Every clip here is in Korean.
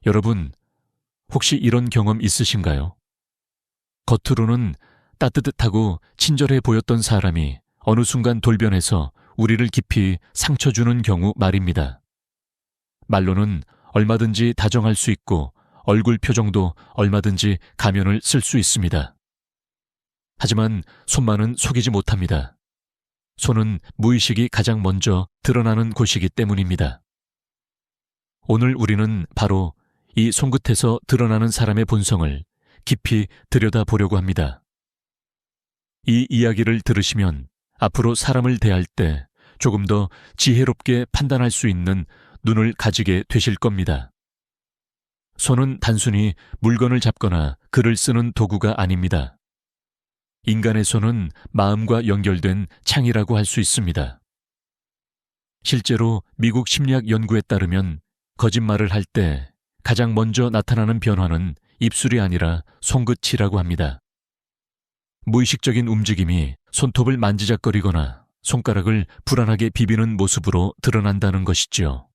여러분, 혹시 이런 경험 있으신가요? 겉으로는 따뜻하고 친절해 보였던 사람이 어느 순간 돌변해서 우리를 깊이 상처 주는 경우 말입니다. 말로는 얼마든지 다정할 수 있고 얼굴 표정도 얼마든지 가면을 쓸 수 있습니다. 하지만 손만은 속이지 못합니다. 손은 무의식이 가장 먼저 드러나는 곳이기 때문입니다. 오늘 우리는 바로 이 손끝에서 드러나는 사람의 본성을 깊이 들여다보려고 합니다. 이 이야기를 들으시면 앞으로 사람을 대할 때 조금 더 지혜롭게 판단할 수 있는 눈을 가지게 되실 겁니다. 손은 단순히 물건을 잡거나 글을 쓰는 도구가 아닙니다. 인간의 손은 마음과 연결된 창이라고 할 수 있습니다. 실제로 미국 심리학 연구에 따르면 거짓말을 할 때 가장 먼저 나타나는 변화는 입술이 아니라 손끝이라고 합니다. 무의식적인 움직임이 손톱을 만지작거리거나 손가락을 불안하게 비비는 모습으로 드러난다는 것이지요.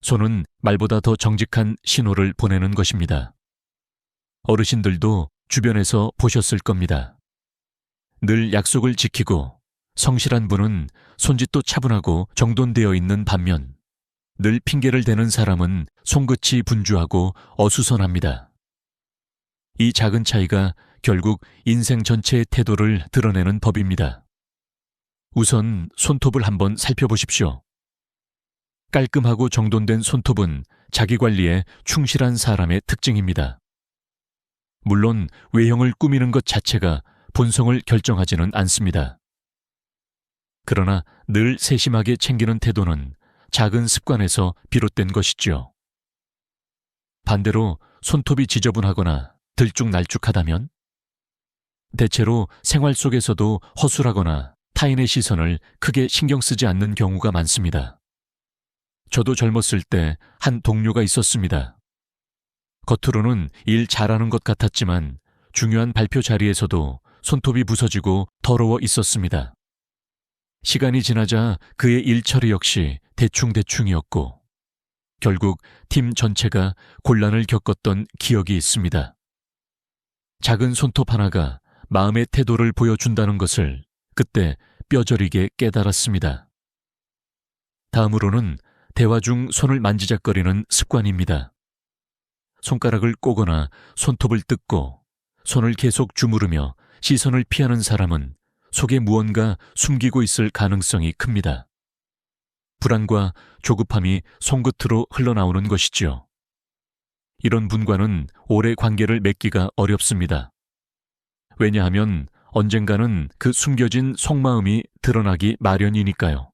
손은 말보다 더 정직한 신호를 보내는 것입니다. 어르신들도 주변에서 보셨을 겁니다. 늘 약속을 지키고 성실한 분은 손짓도 차분하고 정돈되어 있는 반면 늘 핑계를 대는 사람은 손끝이 분주하고 어수선합니다. 이 작은 차이가 결국 인생 전체의 태도를 드러내는 법입니다. 우선 손톱을 한번 살펴보십시오. 깔끔하고 정돈된 손톱은 자기관리에 충실한 사람의 특징입니다. 물론 외형을 꾸미는 것 자체가 본성을 결정하지는 않습니다. 그러나 늘 세심하게 챙기는 태도는 작은 습관에서 비롯된 것이죠. 반대로 손톱이 지저분하거나 들쭉날쭉하다면 대체로 생활 속에서도 허술하거나 타인의 시선을 크게 신경 쓰지 않는 경우가 많습니다. 저도 젊었을 때 한 동료가 있었습니다. 겉으로는 일 잘하는 것 같았지만 중요한 발표 자리에서도 손톱이 부서지고 더러워 있었습니다. 시간이 지나자 그의 일 처리 역시 대충대충이었고 결국 팀 전체가 곤란을 겪었던 기억이 있습니다. 작은 손톱 하나가 마음의 태도를 보여준다는 것을 그때 뼈저리게 깨달았습니다. 다음으로는 대화 중 손을 만지작거리는 습관입니다. 손가락을 꼬거나 손톱을 뜯고 손을 계속 주무르며 시선을 피하는 사람은 속에 무언가 숨기고 있을 가능성이 큽니다. 불안과 조급함이 손끝으로 흘러나오는 것이지요. 이런 분과는 오래 관계를 맺기가 어렵습니다. 왜냐하면 언젠가는 그 숨겨진 속마음이 드러나기 마련이니까요.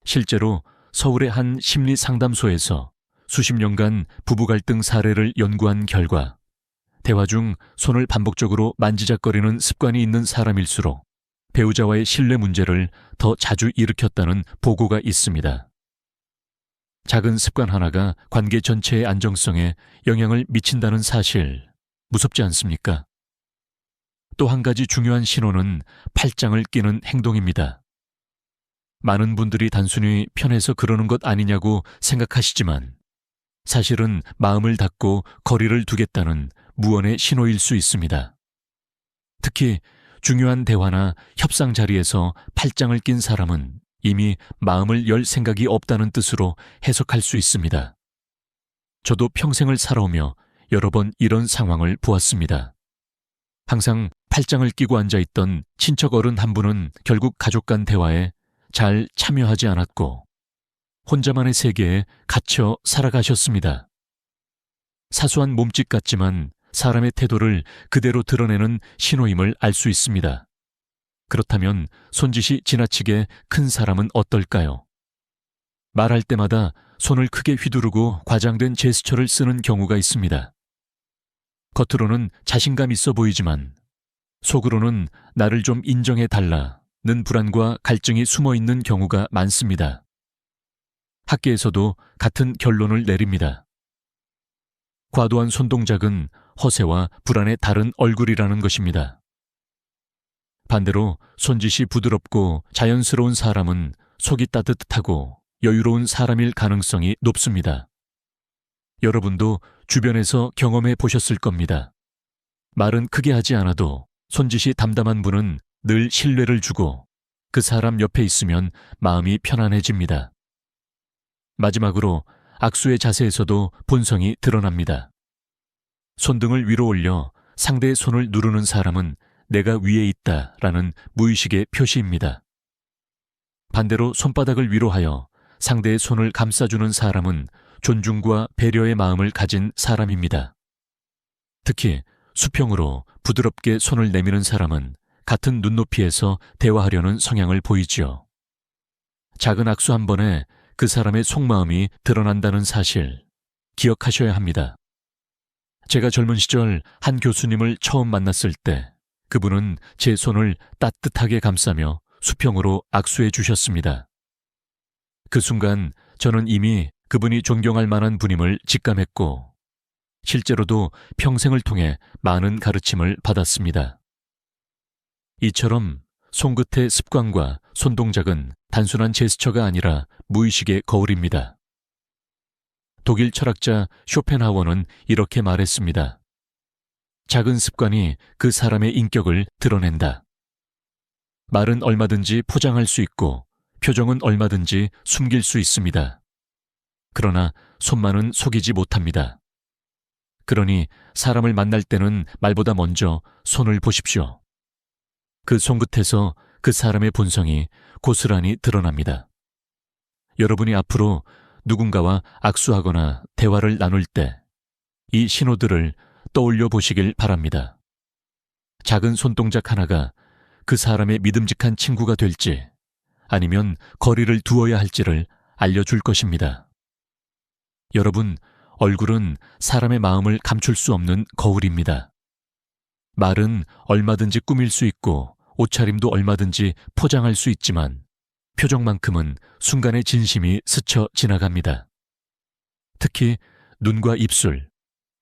실제로 서울의 한 심리 상담소에서 수십 년간 부부 갈등 사례를 연구한 결과 대화 중 손을 반복적으로 만지작거리는 습관이 있는 사람일수록 배우자와의 신뢰 문제를 더 자주 일으켰다는 보고가 있습니다. 작은 습관 하나가 관계 전체의 안정성에 영향을 미친다는 사실, 무섭지 않습니까? 또 한 가지 중요한 신호는 팔짱을 끼는 행동입니다. 많은 분들이 단순히 편해서 그러는 것 아니냐고 생각하시지만 사실은 마음을 닫고 거리를 두겠다는 무언의 신호일 수 있습니다. 특히 중요한 대화나 협상 자리에서 팔짱을 낀 사람은 이미 마음을 열 생각이 없다는 뜻으로 해석할 수 있습니다. 저도 평생을 살아오며 여러 번 이런 상황을 보았습니다. 항상 팔짱을 끼고 앉아있던 친척 어른 한 분은 결국 가족 간 대화에 잘 참여하지 않았고 혼자만의 세계에 갇혀 살아가셨습니다. 사소한 몸짓 같지만 사람의 태도를 그대로 드러내는 신호임을 알 수 있습니다. 그렇다면 손짓이 지나치게 큰 사람은 어떨까요? 말할 때마다 손을 크게 휘두르고 과장된 제스처를 쓰는 경우가 있습니다. 겉으로는 자신감 있어 보이지만 속으로는 나를 좀 인정해 달라는 불안과 갈증이 숨어 있는 경우가 많습니다. 학계에서도 같은 결론을 내립니다. 과도한 손동작은 허세와 불안의 다른 얼굴이라는 것입니다. 반대로 손짓이 부드럽고 자연스러운 사람은 속이 따뜻하고 여유로운 사람일 가능성이 높습니다. 여러분도 주변에서 경험해 보셨을 겁니다. 말은 크게 하지 않아도 손짓이 담담한 분은 늘 신뢰를 주고 그 사람 옆에 있으면 마음이 편안해집니다. 마지막으로 악수의 자세에서도 본성이 드러납니다. 손등을 위로 올려 상대의 손을 누르는 사람은 내가 위에 있다라는 무의식의 표시입니다. 반대로 손바닥을 위로 하여 상대의 손을 감싸주는 사람은 존중과 배려의 마음을 가진 사람입니다. 특히 수평으로 부드럽게 손을 내미는 사람은 같은 눈높이에서 대화하려는 성향을 보이지요. 작은 악수 한 번에 그 사람의 속마음이 드러난다는 사실 기억하셔야 합니다. 제가 젊은 시절 한 교수님을 처음 만났을 때 그분은 제 손을 따뜻하게 감싸며 수평으로 악수해 주셨습니다. 그 순간 저는 이미 그분이 존경할 만한 분임을 직감했고 실제로도 평생을 통해 많은 가르침을 받았습니다. 이처럼 손끝의 습관과 손동작은 단순한 제스처가 아니라 무의식의 거울입니다. 독일 철학자 쇼펜하워는 이렇게 말했습니다. 작은 습관이 그 사람의 인격을 드러낸다. 말은 얼마든지 포장할 수 있고 표정은 얼마든지 숨길 수 있습니다. 그러나 손만은 속이지 못합니다. 그러니 사람을 만날 때는 말보다 먼저 손을 보십시오. 그 손끝에서 그 사람의 본성이 고스란히 드러납니다. 여러분이 앞으로 누군가와 악수하거나 대화를 나눌 때 이 신호들을 떠올려 보시길 바랍니다. 작은 손동작 하나가 그 사람의 믿음직한 친구가 될지 아니면 거리를 두어야 할지를 알려줄 것입니다. 여러분, 얼굴은 사람의 마음을 감출 수 없는 거울입니다. 말은 얼마든지 꾸밀 수 있고 옷차림도 얼마든지 포장할 수 있지만 표정만큼은 순간의 진심이 스쳐 지나갑니다. 특히 눈과 입술,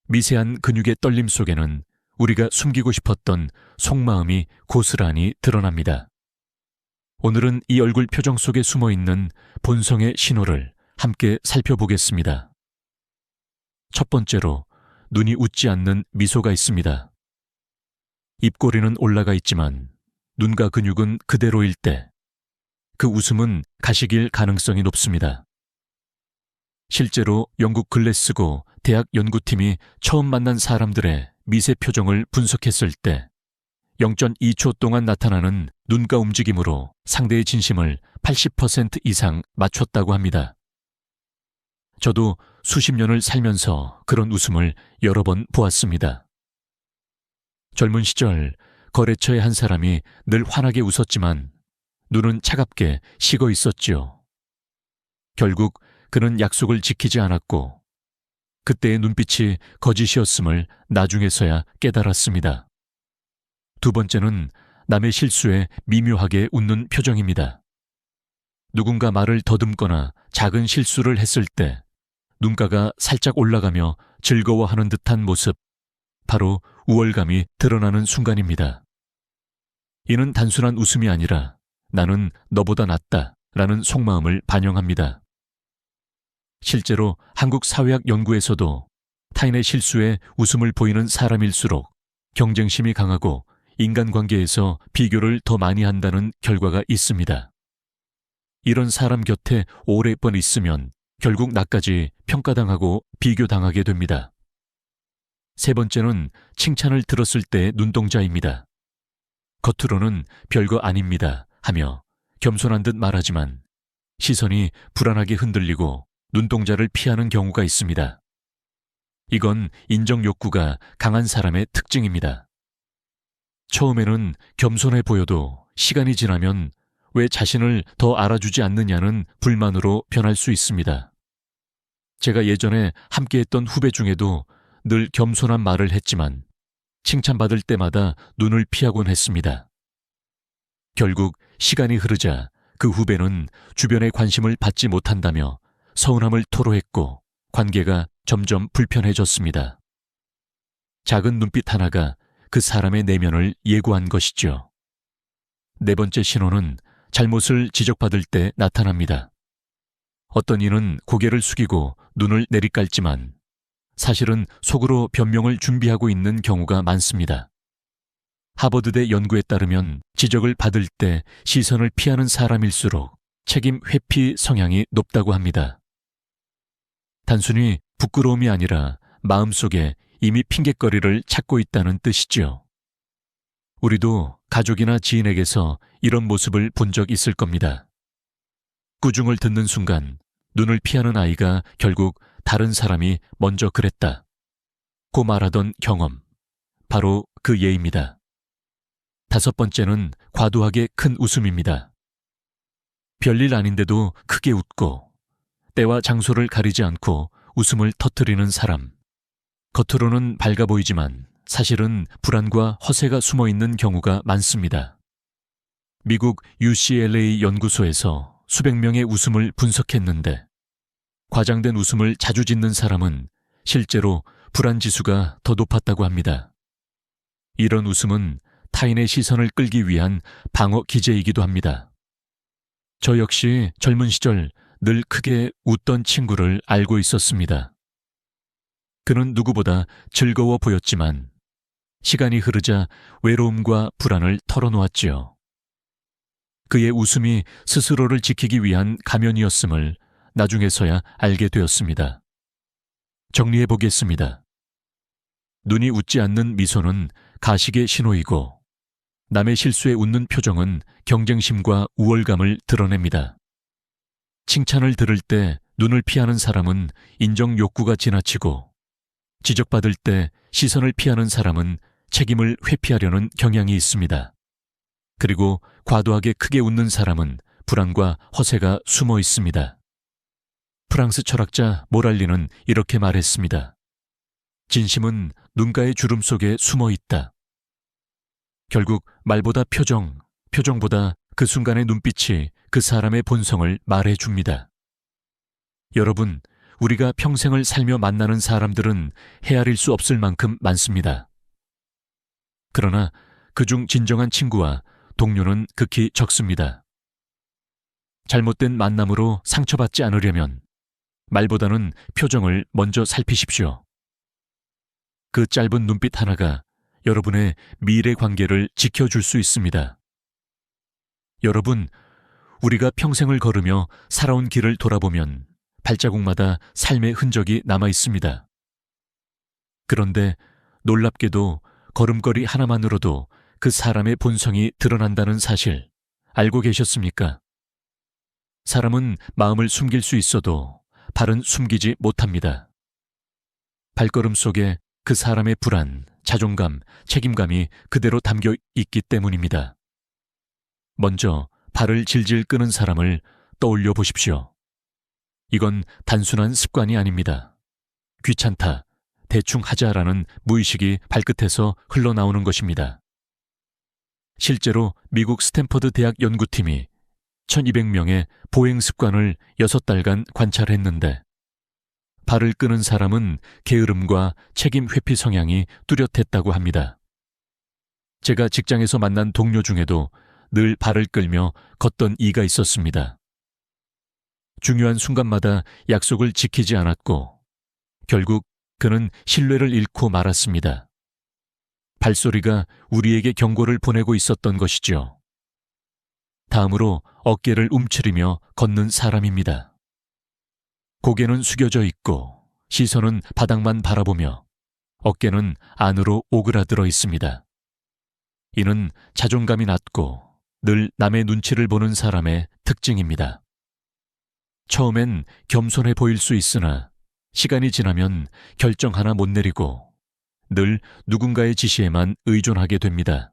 미세한 근육의 떨림 속에는 우리가 숨기고 싶었던 속마음이 고스란히 드러납니다. 오늘은 이 얼굴 표정 속에 숨어있는 본성의 신호를 함께 살펴보겠습니다. 첫 번째로 눈이 웃지 않는 미소가 있습니다. 입꼬리는 올라가 있지만 눈과 근육은 그대로일 때 그 웃음은 가식일 가능성이 높습니다. 실제로 영국 글래스고 대학 연구팀이 처음 만난 사람들의 미세 표정을 분석했을 때 0.2초 동안 나타나는 눈가 움직임으로 상대의 진심을 80% 이상 맞췄다고 합니다. 저도 수십 년을 살면서 그런 웃음을 여러 번 보았습니다. 젊은 시절 거래처의 한 사람이 늘 환하게 웃었지만 눈은 차갑게 식어 있었지요. 결국 그는 약속을 지키지 않았고 그때의 눈빛이 거짓이었음을 나중에서야 깨달았습니다. 두 번째는 남의 실수에 미묘하게 웃는 표정입니다. 누군가 말을 더듬거나 작은 실수를 했을 때 눈가가 살짝 올라가며 즐거워하는 듯한 모습, 바로 우월감이 드러나는 순간입니다. 이는 단순한 웃음이 아니라 나는 너보다 낫다 라는 속마음을 반영합니다. 실제로 한국 사회학 연구에서도 타인의 실수에 웃음을 보이는 사람일수록 경쟁심이 강하고 인간관계에서 비교를 더 많이 한다는 결과가 있습니다. 이런 사람 곁에 오랫동안 있으면 결국 나까지 평가당하고 비교당하게 됩니다. 세 번째는 칭찬을 들었을 때의 눈동자입니다. 겉으로는 별거 아닙니다 하며 겸손한 듯 말하지만 시선이 불안하게 흔들리고 눈동자를 피하는 경우가 있습니다. 이건 인정 욕구가 강한 사람의 특징입니다. 처음에는 겸손해 보여도 시간이 지나면 왜 자신을 더 알아주지 않느냐는 불만으로 변할 수 있습니다. 제가 예전에 함께했던 후배 중에도 늘 겸손한 말을 했지만 칭찬받을 때마다 눈을 피하곤 했습니다. 결국 시간이 흐르자 그 후배는 주변의 관심을 받지 못한다며 서운함을 토로했고 관계가 점점 불편해졌습니다. 작은 눈빛 하나가 그 사람의 내면을 예고한 것이죠. 네 번째 신호는 잘못을 지적받을 때 나타납니다. 어떤 이는 고개를 숙이고 눈을 내리깔지만 사실은 속으로 변명을 준비하고 있는 경우가 많습니다. 하버드대 연구에 따르면 지적을 받을 때 시선을 피하는 사람일수록 책임 회피 성향이 높다고 합니다. 단순히 부끄러움이 아니라 마음속에 이미 핑곗거리를 찾고 있다는 뜻이죠. 우리도 가족이나 지인에게서 이런 모습을 본 적 있을 겁니다. 꾸중을 듣는 순간 눈을 피하는 아이가 결국 다른 사람이 먼저 그랬다 고 말하던 경험, 바로 그 예입니다. 다섯 번째는 과도하게 큰 웃음입니다. 별일 아닌데도 크게 웃고 때와 장소를 가리지 않고 웃음을 터뜨리는 사람. 겉으로는 밝아 보이지만 사실은 불안과 허세가 숨어 있는 경우가 많습니다. 미국 UCLA 연구소에서 수백 명의 웃음을 분석했는데 과장된 웃음을 자주 짓는 사람은 실제로 불안 지수가 더 높았다고 합니다. 이런 웃음은 타인의 시선을 끌기 위한 방어 기제이기도 합니다. 저 역시 젊은 시절 늘 크게 웃던 친구를 알고 있었습니다. 그는 누구보다 즐거워 보였지만 시간이 흐르자 외로움과 불안을 털어놓았지요. 그의 웃음이 스스로를 지키기 위한 가면이었음을 나중에서야 알게 되었습니다. 정리해 보겠습니다. 눈이 웃지 않는 미소는 가식의 신호이고 남의 실수에 웃는 표정은 경쟁심과 우월감을 드러냅니다. 칭찬을 들을 때 눈을 피하는 사람은 인정 욕구가 지나치고 지적받을 때 시선을 피하는 사람은 책임을 회피하려는 경향이 있습니다. 그리고 과도하게 크게 웃는 사람은 불안과 허세가 숨어 있습니다. 프랑스 철학자 모랄리는 이렇게 말했습니다. 진심은 눈가의 주름 속에 숨어 있다. 결국 말보다 표정보다 그 순간의 눈빛이 그 사람의 본성을 말해줍니다. 여러분, 우리가 평생을 살며 만나는 사람들은 헤아릴 수 없을 만큼 많습니다. 그러나 그중 진정한 친구와 동료는 극히 적습니다. 잘못된 만남으로 상처받지 않으려면 말보다는 표정을 먼저 살피십시오. 그 짧은 눈빛 하나가 여러분의 미래 관계를 지켜줄 수 있습니다. 여러분, 우리가 평생을 걸으며 살아온 길을 돌아보면 발자국마다 삶의 흔적이 남아 있습니다. 그런데 놀랍게도 걸음걸이 하나만으로도 그 사람의 본성이 드러난다는 사실 알고 계셨습니까? 사람은 마음을 숨길 수 있어도 발은 숨기지 못합니다. 발걸음 속에 그 사람의 불안, 자존감, 책임감이 그대로 담겨 있기 때문입니다. 먼저 발을 질질 끄는 사람을 떠올려 보십시오. 이건 단순한 습관이 아닙니다. 귀찮다, 대충 하자라는 무의식이 발끝에서 흘러나오는 것입니다. 실제로 미국 스탠퍼드 대학 연구팀이 1200명의 보행 습관을 6달간 관찰했는데 발을 끄는 사람은 게으름과 책임 회피 성향이 뚜렷했다고 합니다. 제가 직장에서 만난 동료 중에도 늘 발을 끌며 걷던 이가 있었습니다. 중요한 순간마다 약속을 지키지 않았고 결국 그는 신뢰를 잃고 말았습니다. 발소리가 우리에게 경고를 보내고 있었던 것이죠. 다음으로 어깨를 움츠리며 걷는 사람입니다. 고개는 숙여져 있고 시선은 바닥만 바라보며 어깨는 안으로 오그라들어 있습니다. 이는 자존감이 낮고 늘 남의 눈치를 보는 사람의 특징입니다. 처음엔 겸손해 보일 수 있으나 시간이 지나면 결정 하나 못 내리고 늘 누군가의 지시에만 의존하게 됩니다.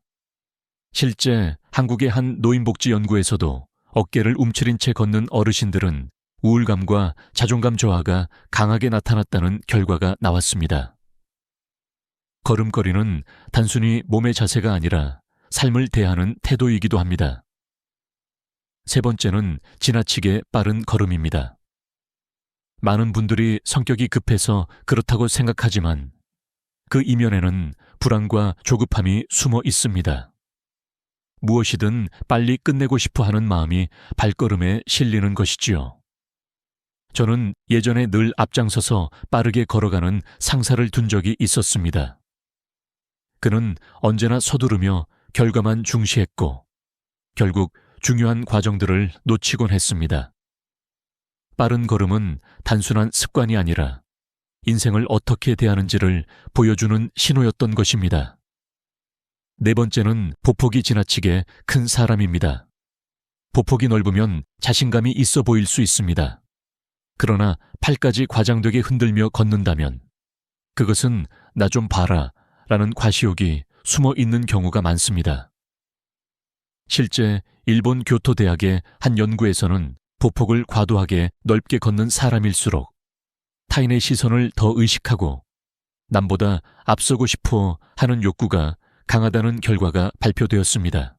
실제 한국의 한 노인복지 연구에서도 어깨를 움츠린 채 걷는 어르신들은 우울감과 자존감 저하가 강하게 나타났다는 결과가 나왔습니다. 걸음걸이는 단순히 몸의 자세가 아니라 삶을 대하는 태도이기도 합니다. 세 번째는 지나치게 빠른 걸음입니다. 많은 분들이 성격이 급해서 그렇다고 생각하지만 그 이면에는 불안과 조급함이 숨어 있습니다. 무엇이든 빨리 끝내고 싶어 하는 마음이 발걸음에 실리는 것이지요. 저는 예전에 늘 앞장서서 빠르게 걸어가는 상사를 둔 적이 있었습니다. 그는 언제나 서두르며 결과만 중시했고 결국 중요한 과정들을 놓치곤 했습니다. 빠른 걸음은 단순한 습관이 아니라 인생을 어떻게 대하는지를 보여주는 신호였던 것입니다. 네 번째는 보폭이 지나치게 큰 사람입니다. 보폭이 넓으면 자신감이 있어 보일 수 있습니다. 그러나 팔까지 과장되게 흔들며 걷는다면 그것은 나 좀 봐라 라는 과시욕이 숨어 있는 경우가 많습니다. 실제 일본 교토대학의 한 연구에서는 보폭을 과도하게 넓게 걷는 사람일수록 타인의 시선을 더 의식하고 남보다 앞서고 싶어 하는 욕구가 강하다는 결과가 발표되었습니다.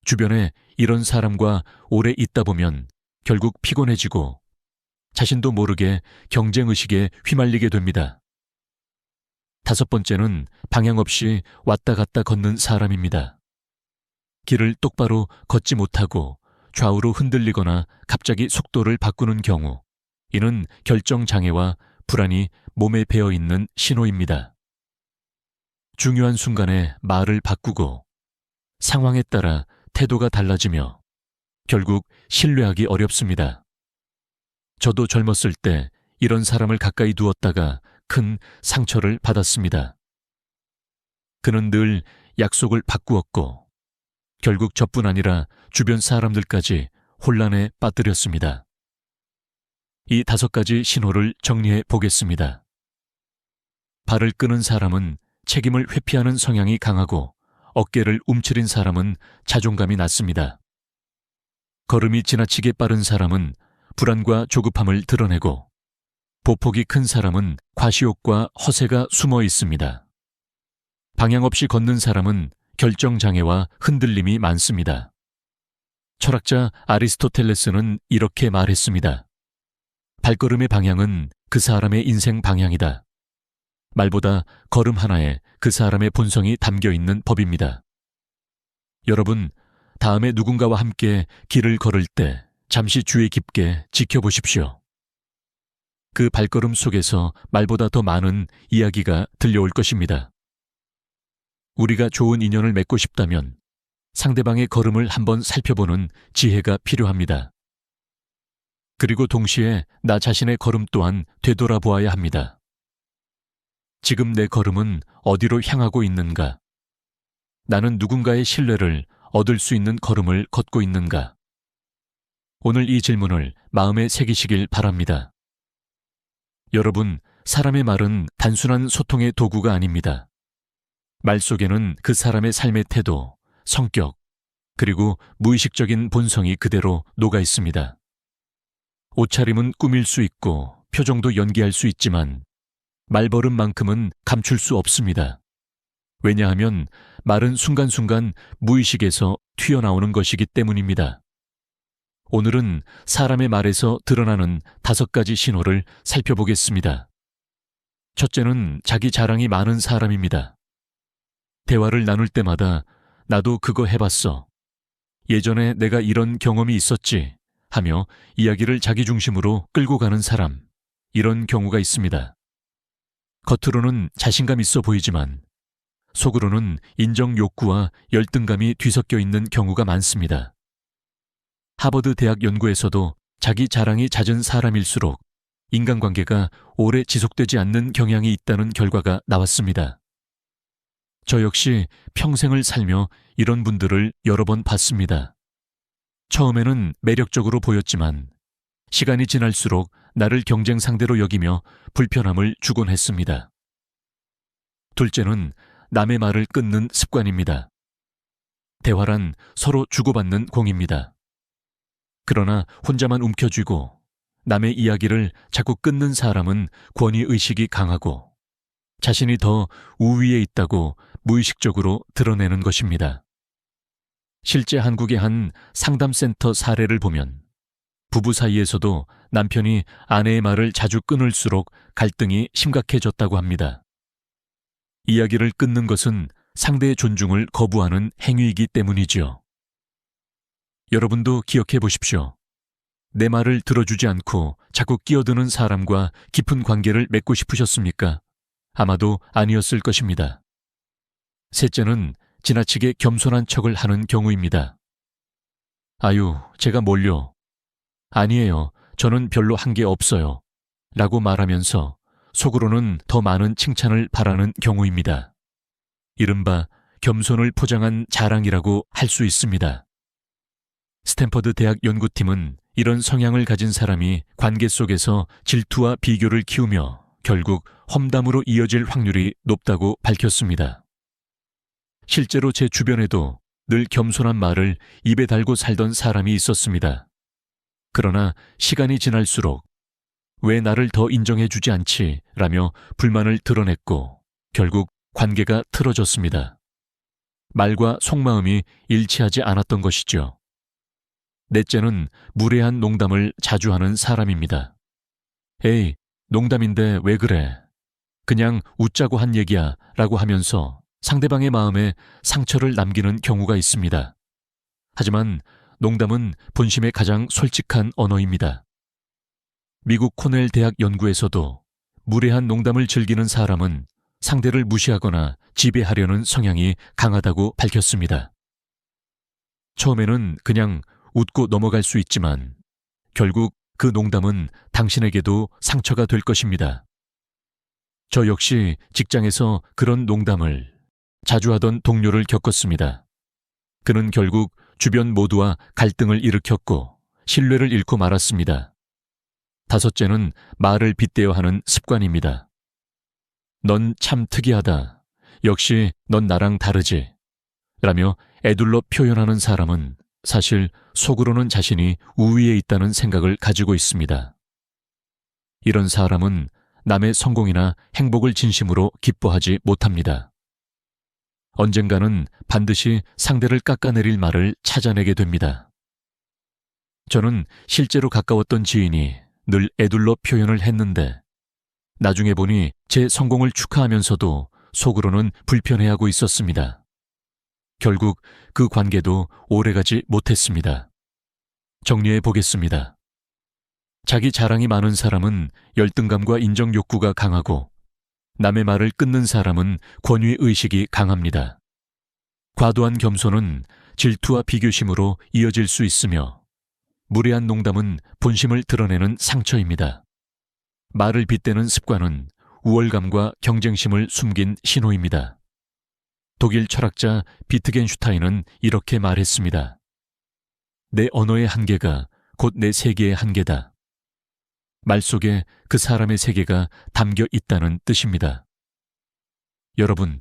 주변에 이런 사람과 오래 있다 보면 결국 피곤해지고 자신도 모르게 경쟁의식에 휘말리게 됩니다. 다섯 번째는 방향 없이 왔다 갔다 걷는 사람입니다. 길을 똑바로 걷지 못하고 좌우로 흔들리거나 갑자기 속도를 바꾸는 경우, 이는 결정장애와 불안이 몸에 배어 있는 신호입니다. 중요한 순간에 말을 바꾸고 상황에 따라 태도가 달라지며 결국 신뢰하기 어렵습니다. 저도 젊었을 때 이런 사람을 가까이 두었다가 큰 상처를 받았습니다. 그는 늘 약속을 바꾸었고 결국 저뿐 아니라 주변 사람들까지 혼란에 빠뜨렸습니다. 이 5가지 신호를 정리해 보겠습니다. 발을 끄는 사람은 책임을 회피하는 성향이 강하고 어깨를 움츠린 사람은 자존감이 낮습니다. 걸음이 지나치게 빠른 사람은 불안과 조급함을 드러내고 보폭이 큰 사람은 과시욕과 허세가 숨어 있습니다. 방향 없이 걷는 사람은 결정장애와 흔들림이 많습니다. 철학자 아리스토텔레스는 이렇게 말했습니다. 발걸음의 방향은 그 사람의 인생 방향이다. 말보다 걸음 하나에 그 사람의 본성이 담겨 있는 법입니다. 여러분, 다음에 누군가와 함께 길을 걸을 때 잠시 주의 깊게 지켜보십시오. 그 발걸음 속에서 말보다 더 많은 이야기가 들려올 것입니다. 우리가 좋은 인연을 맺고 싶다면 상대방의 걸음을 한번 살펴보는 지혜가 필요합니다. 그리고 동시에 나 자신의 걸음 또한 되돌아보아야 합니다. 지금 내 걸음은 어디로 향하고 있는가? 나는 누군가의 신뢰를 얻을 수 있는 걸음을 걷고 있는가? 오늘 이 질문을 마음에 새기시길 바랍니다. 여러분, 사람의 말은 단순한 소통의 도구가 아닙니다. 말 속에는 그 사람의 삶의 태도, 성격, 그리고 무의식적인 본성이 그대로 녹아 있습니다. 옷차림은 꾸밀 수 있고 표정도 연기할 수 있지만 말버릇만큼은 감출 수 없습니다. 왜냐하면 말은 순간순간 무의식에서 튀어나오는 것이기 때문입니다. 오늘은 사람의 말에서 드러나는 5가지 신호를 살펴보겠습니다. 첫째는 자기 자랑이 많은 사람입니다. 대화를 나눌 때마다 나도 그거 해봤어. 예전에 내가 이런 경험이 있었지 하며 이야기를 자기 중심으로 끌고 가는 사람, 이런 경우가 있습니다. 겉으로는 자신감 있어 보이지만 속으로는 인정 욕구와 열등감이 뒤섞여 있는 경우가 많습니다. 하버드 대학 연구에서도 자기 자랑이 잦은 사람일수록 인간관계가 오래 지속되지 않는 경향이 있다는 결과가 나왔습니다. 저 역시 평생을 살며 이런 분들을 여러 번 봤습니다. 처음에는 매력적으로 보였지만 시간이 지날수록 나를 경쟁 상대로 여기며 불편함을 주곤 했습니다. 둘째는 남의 말을 끊는 습관입니다. 대화란 서로 주고받는 공입니다. 그러나 혼자만 움켜쥐고 남의 이야기를 자꾸 끊는 사람은 권위의식이 강하고 자신이 더 우위에 있다고 무의식적으로 드러내는 것입니다. 실제 한국의 한 상담센터 사례를 보면 부부 사이에서도 남편이 아내의 말을 자주 끊을수록 갈등이 심각해졌다고 합니다. 이야기를 끊는 것은 상대의 존중을 거부하는 행위이기 때문이지요. 여러분도 기억해 보십시오. 내 말을 들어주지 않고 자꾸 끼어드는 사람과 깊은 관계를 맺고 싶으셨습니까? 아마도 아니었을 것입니다. 셋째는 지나치게 겸손한 척을 하는 경우입니다. 아유, 제가 뭘요? 아니에요. 저는 별로 한 게 없어요. 라고 말하면서 속으로는 더 많은 칭찬을 바라는 경우입니다. 이른바 겸손을 포장한 자랑이라고 할 수 있습니다. 스탠퍼드 대학 연구팀은 이런 성향을 가진 사람이 관계 속에서 질투와 비교를 키우며 결국 험담으로 이어질 확률이 높다고 밝혔습니다. 실제로 제 주변에도 늘 겸손한 말을 입에 달고 살던 사람이 있었습니다. 그러나 시간이 지날수록 왜 나를 더 인정해주지 않지? 라며 불만을 드러냈고 결국 관계가 틀어졌습니다. 말과 속마음이 일치하지 않았던 것이죠. 넷째는 무례한 농담을 자주 하는 사람입니다. 에이, 농담인데 왜 그래? 그냥 웃자고 한 얘기야 라고 하면서 상대방의 마음에 상처를 남기는 경우가 있습니다. 하지만 농담은 본심의 가장 솔직한 언어입니다. 미국 코넬 대학 연구에서도 무례한 농담을 즐기는 사람은 상대를 무시하거나 지배하려는 성향이 강하다고 밝혔습니다. 처음에는 그냥 웃고 넘어갈 수 있지만 결국 그 농담은 당신에게도 상처가 될 것입니다. 저 역시 직장에서 그런 농담을 자주 하던 동료를 겪었습니다. 그는 결국 주변 모두와 갈등을 일으켰고 신뢰를 잃고 말았습니다. 다섯째는 말을 빗대어 하는 습관입니다. 넌 참 특이하다. 역시 넌 나랑 다르지. 라며 에둘러 표현하는 사람은 사실 속으로는 자신이 우위에 있다는 생각을 가지고 있습니다. 이런 사람은 남의 성공이나 행복을 진심으로 기뻐하지 못합니다. 언젠가는 반드시 상대를 깎아내릴 말을 찾아내게 됩니다. 저는 실제로 가까웠던 지인이 늘 에둘러 표현을 했는데 나중에 보니 제 성공을 축하하면서도 속으로는 불편해하고 있었습니다. 결국 그 관계도 오래가지 못했습니다. 정리해 보겠습니다. 자기 자랑이 많은 사람은 열등감과 인정 욕구가 강하고 남의 말을 끊는 사람은 권위의식이 강합니다. 과도한 겸손은 질투와 비교심으로 이어질 수 있으며 무례한 농담은 본심을 드러내는 상처입니다. 말을 빗대는 습관은 우월감과 경쟁심을 숨긴 신호입니다. 독일 철학자 비트겐슈타인은 이렇게 말했습니다. 내 언어의 한계가 곧 내 세계의 한계다. 말 속에 그 사람의 세계가 담겨 있다는 뜻입니다. 여러분,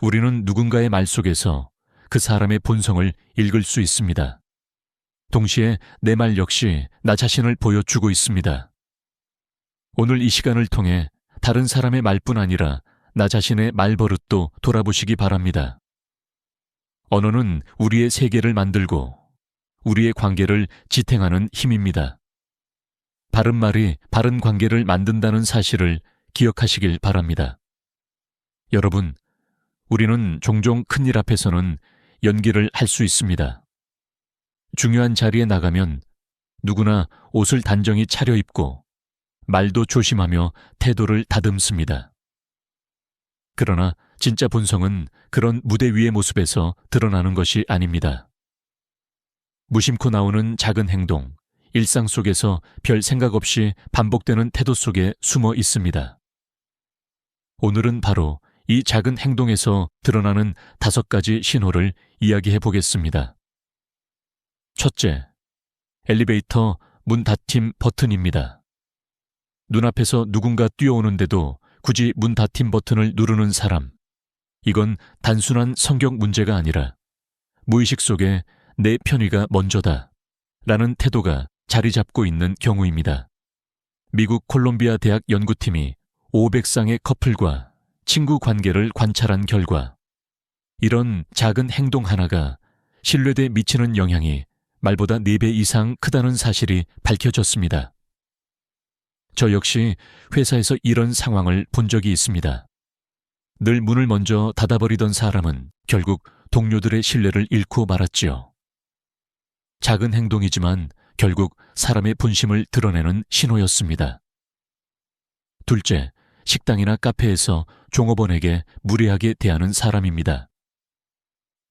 우리는 누군가의 말 속에서 그 사람의 본성을 읽을 수 있습니다. 동시에 내 말 역시 나 자신을 보여주고 있습니다. 오늘 이 시간을 통해 다른 사람의 말뿐 아니라 나 자신의 말버릇도 돌아보시기 바랍니다. 언어는 우리의 세계를 만들고 우리의 관계를 지탱하는 힘입니다. 바른 말이 바른 관계를 만든다는 사실을 기억하시길 바랍니다. 여러분, 우리는 종종 큰일 앞에서는 연기를 할 수 있습니다. 중요한 자리에 나가면 누구나 옷을 단정히 차려입고 말도 조심하며 태도를 다듬습니다. 그러나 진짜 본성은 그런 무대 위의 모습에서 드러나는 것이 아닙니다. 무심코 나오는 작은 행동, 일상 속에서 별 생각 없이 반복되는 태도 속에 숨어 있습니다. 오늘은 바로 이 작은 행동에서 드러나는 5가지 신호를 이야기해 보겠습니다. 첫째, 엘리베이터 문 닫힘 버튼입니다. 눈앞에서 누군가 뛰어오는데도 굳이 문 닫힘 버튼을 누르는 사람. 이건 단순한 성격 문제가 아니라 무의식 속에 내 편의가 먼저다 라는 태도가 자리 잡고 있는 경우입니다. 미국 콜롬비아 대학 연구팀이 500쌍의 커플과 친구 관계를 관찰한 결과 이런 작은 행동 하나가 신뢰대에 미치는 영향이 말보다 4배 이상 크다는 사실이 밝혀졌습니다. 저 역시 회사에서 이런 상황을 본 적이 있습니다. 늘 문을 먼저 닫아버리던 사람은 결국 동료들의 신뢰를 잃고 말았지요. 작은 행동이지만 결국 사람의 본심을 드러내는 신호였습니다. 둘째, 식당이나 카페에서 종업원에게 무례하게 대하는 사람입니다.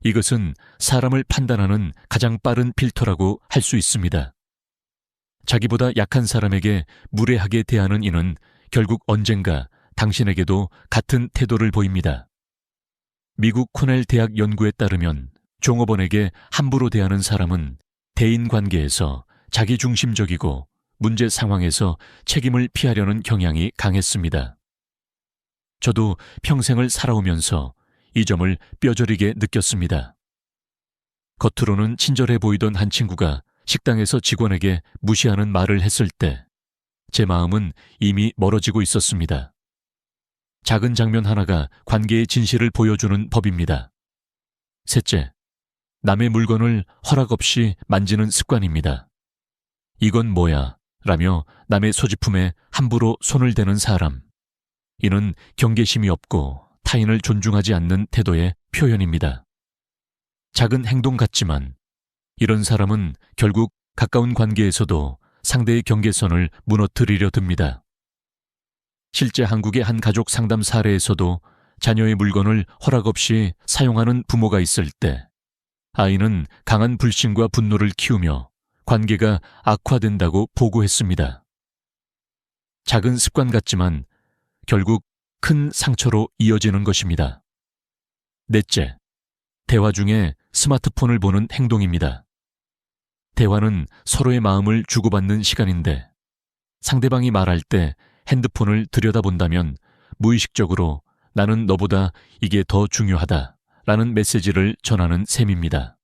이것은 사람을 판단하는 가장 빠른 필터라고 할 수 있습니다. 자기보다 약한 사람에게 무례하게 대하는 이는 결국 언젠가 당신에게도 같은 태도를 보입니다. 미국 코넬 대학 연구에 따르면 종업원에게 함부로 대하는 사람은 대인관계에서 자기중심적이고 문제 상황에서 책임을 피하려는 경향이 강했습니다. 저도 평생을 살아오면서 이 점을 뼈저리게 느꼈습니다. 겉으로는 친절해 보이던 한 친구가 식당에서 직원에게 무시하는 말을 했을 때 제 마음은 이미 멀어지고 있었습니다. 작은 장면 하나가 관계의 진실을 보여주는 법입니다. 셋째, 남의 물건을 허락 없이 만지는 습관입니다. 이건 뭐야? 라며 남의 소지품에 함부로 손을 대는 사람. 이는 경계심이 없고 타인을 존중하지 않는 태도의 표현입니다. 작은 행동 같지만 이런 사람은 결국 가까운 관계에서도 상대의 경계선을 무너뜨리려 듭니다. 실제 한국의 한 가족 상담 사례에서도 자녀의 물건을 허락 없이 사용하는 부모가 있을 때 아이는 강한 불신과 분노를 키우며 관계가 악화된다고 보고했습니다. 작은 습관 같지만 결국 큰 상처로 이어지는 것입니다. 넷째, 대화 중에 스마트폰을 보는 행동입니다. 대화는 서로의 마음을 주고받는 시간인데 상대방이 말할 때 핸드폰을 들여다본다면 무의식적으로 나는 너보다 이게 더 중요하다 라는 메시지를 전하는 셈입니다.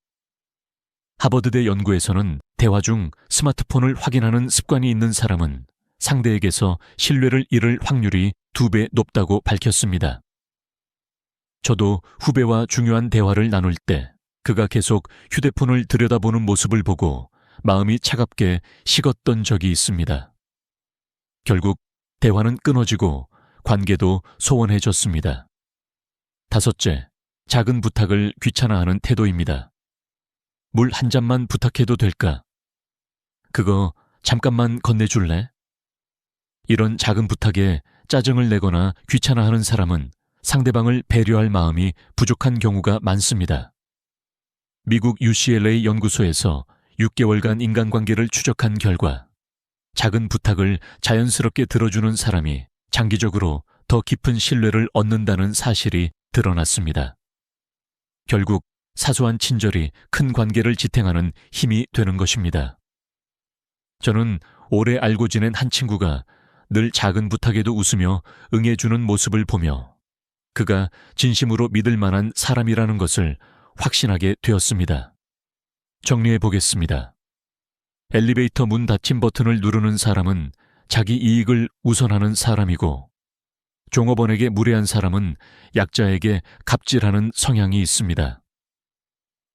하버드대 연구에서는 대화 중 스마트폰을 확인하는 습관이 있는 사람은 상대에게서 신뢰를 잃을 확률이 2배 높다고 밝혔습니다. 저도 후배와 중요한 대화를 나눌 때 그가 계속 휴대폰을 들여다보는 모습을 보고 마음이 차갑게 식었던 적이 있습니다. 결국 대화는 끊어지고 관계도 소원해졌습니다. 다섯째, 작은 부탁을 귀찮아하는 태도입니다. 물 한 잔만 부탁해도 될까? 그거 잠깐만 건네줄래? 이런 작은 부탁에 짜증을 내거나 귀찮아하는 사람은 상대방을 배려할 마음이 부족한 경우가 많습니다. 미국 UCLA 연구소에서 6개월간 인간관계를 추적한 결과 작은 부탁을 자연스럽게 들어주는 사람이 장기적으로 더 깊은 신뢰를 얻는다는 사실이 드러났습니다. 결국 사소한 친절이 큰 관계를 지탱하는 힘이 되는 것입니다. 저는 오래 알고 지낸 한 친구가 늘 작은 부탁에도 웃으며 응해주는 모습을 보며 그가 진심으로 믿을 만한 사람이라는 것을 확신하게 되었습니다. 정리해 보겠습니다. 엘리베이터 문 닫힘 버튼을 누르는 사람은 자기 이익을 우선하는 사람이고 종업원에게 무례한 사람은 약자에게 갑질하는 성향이 있습니다.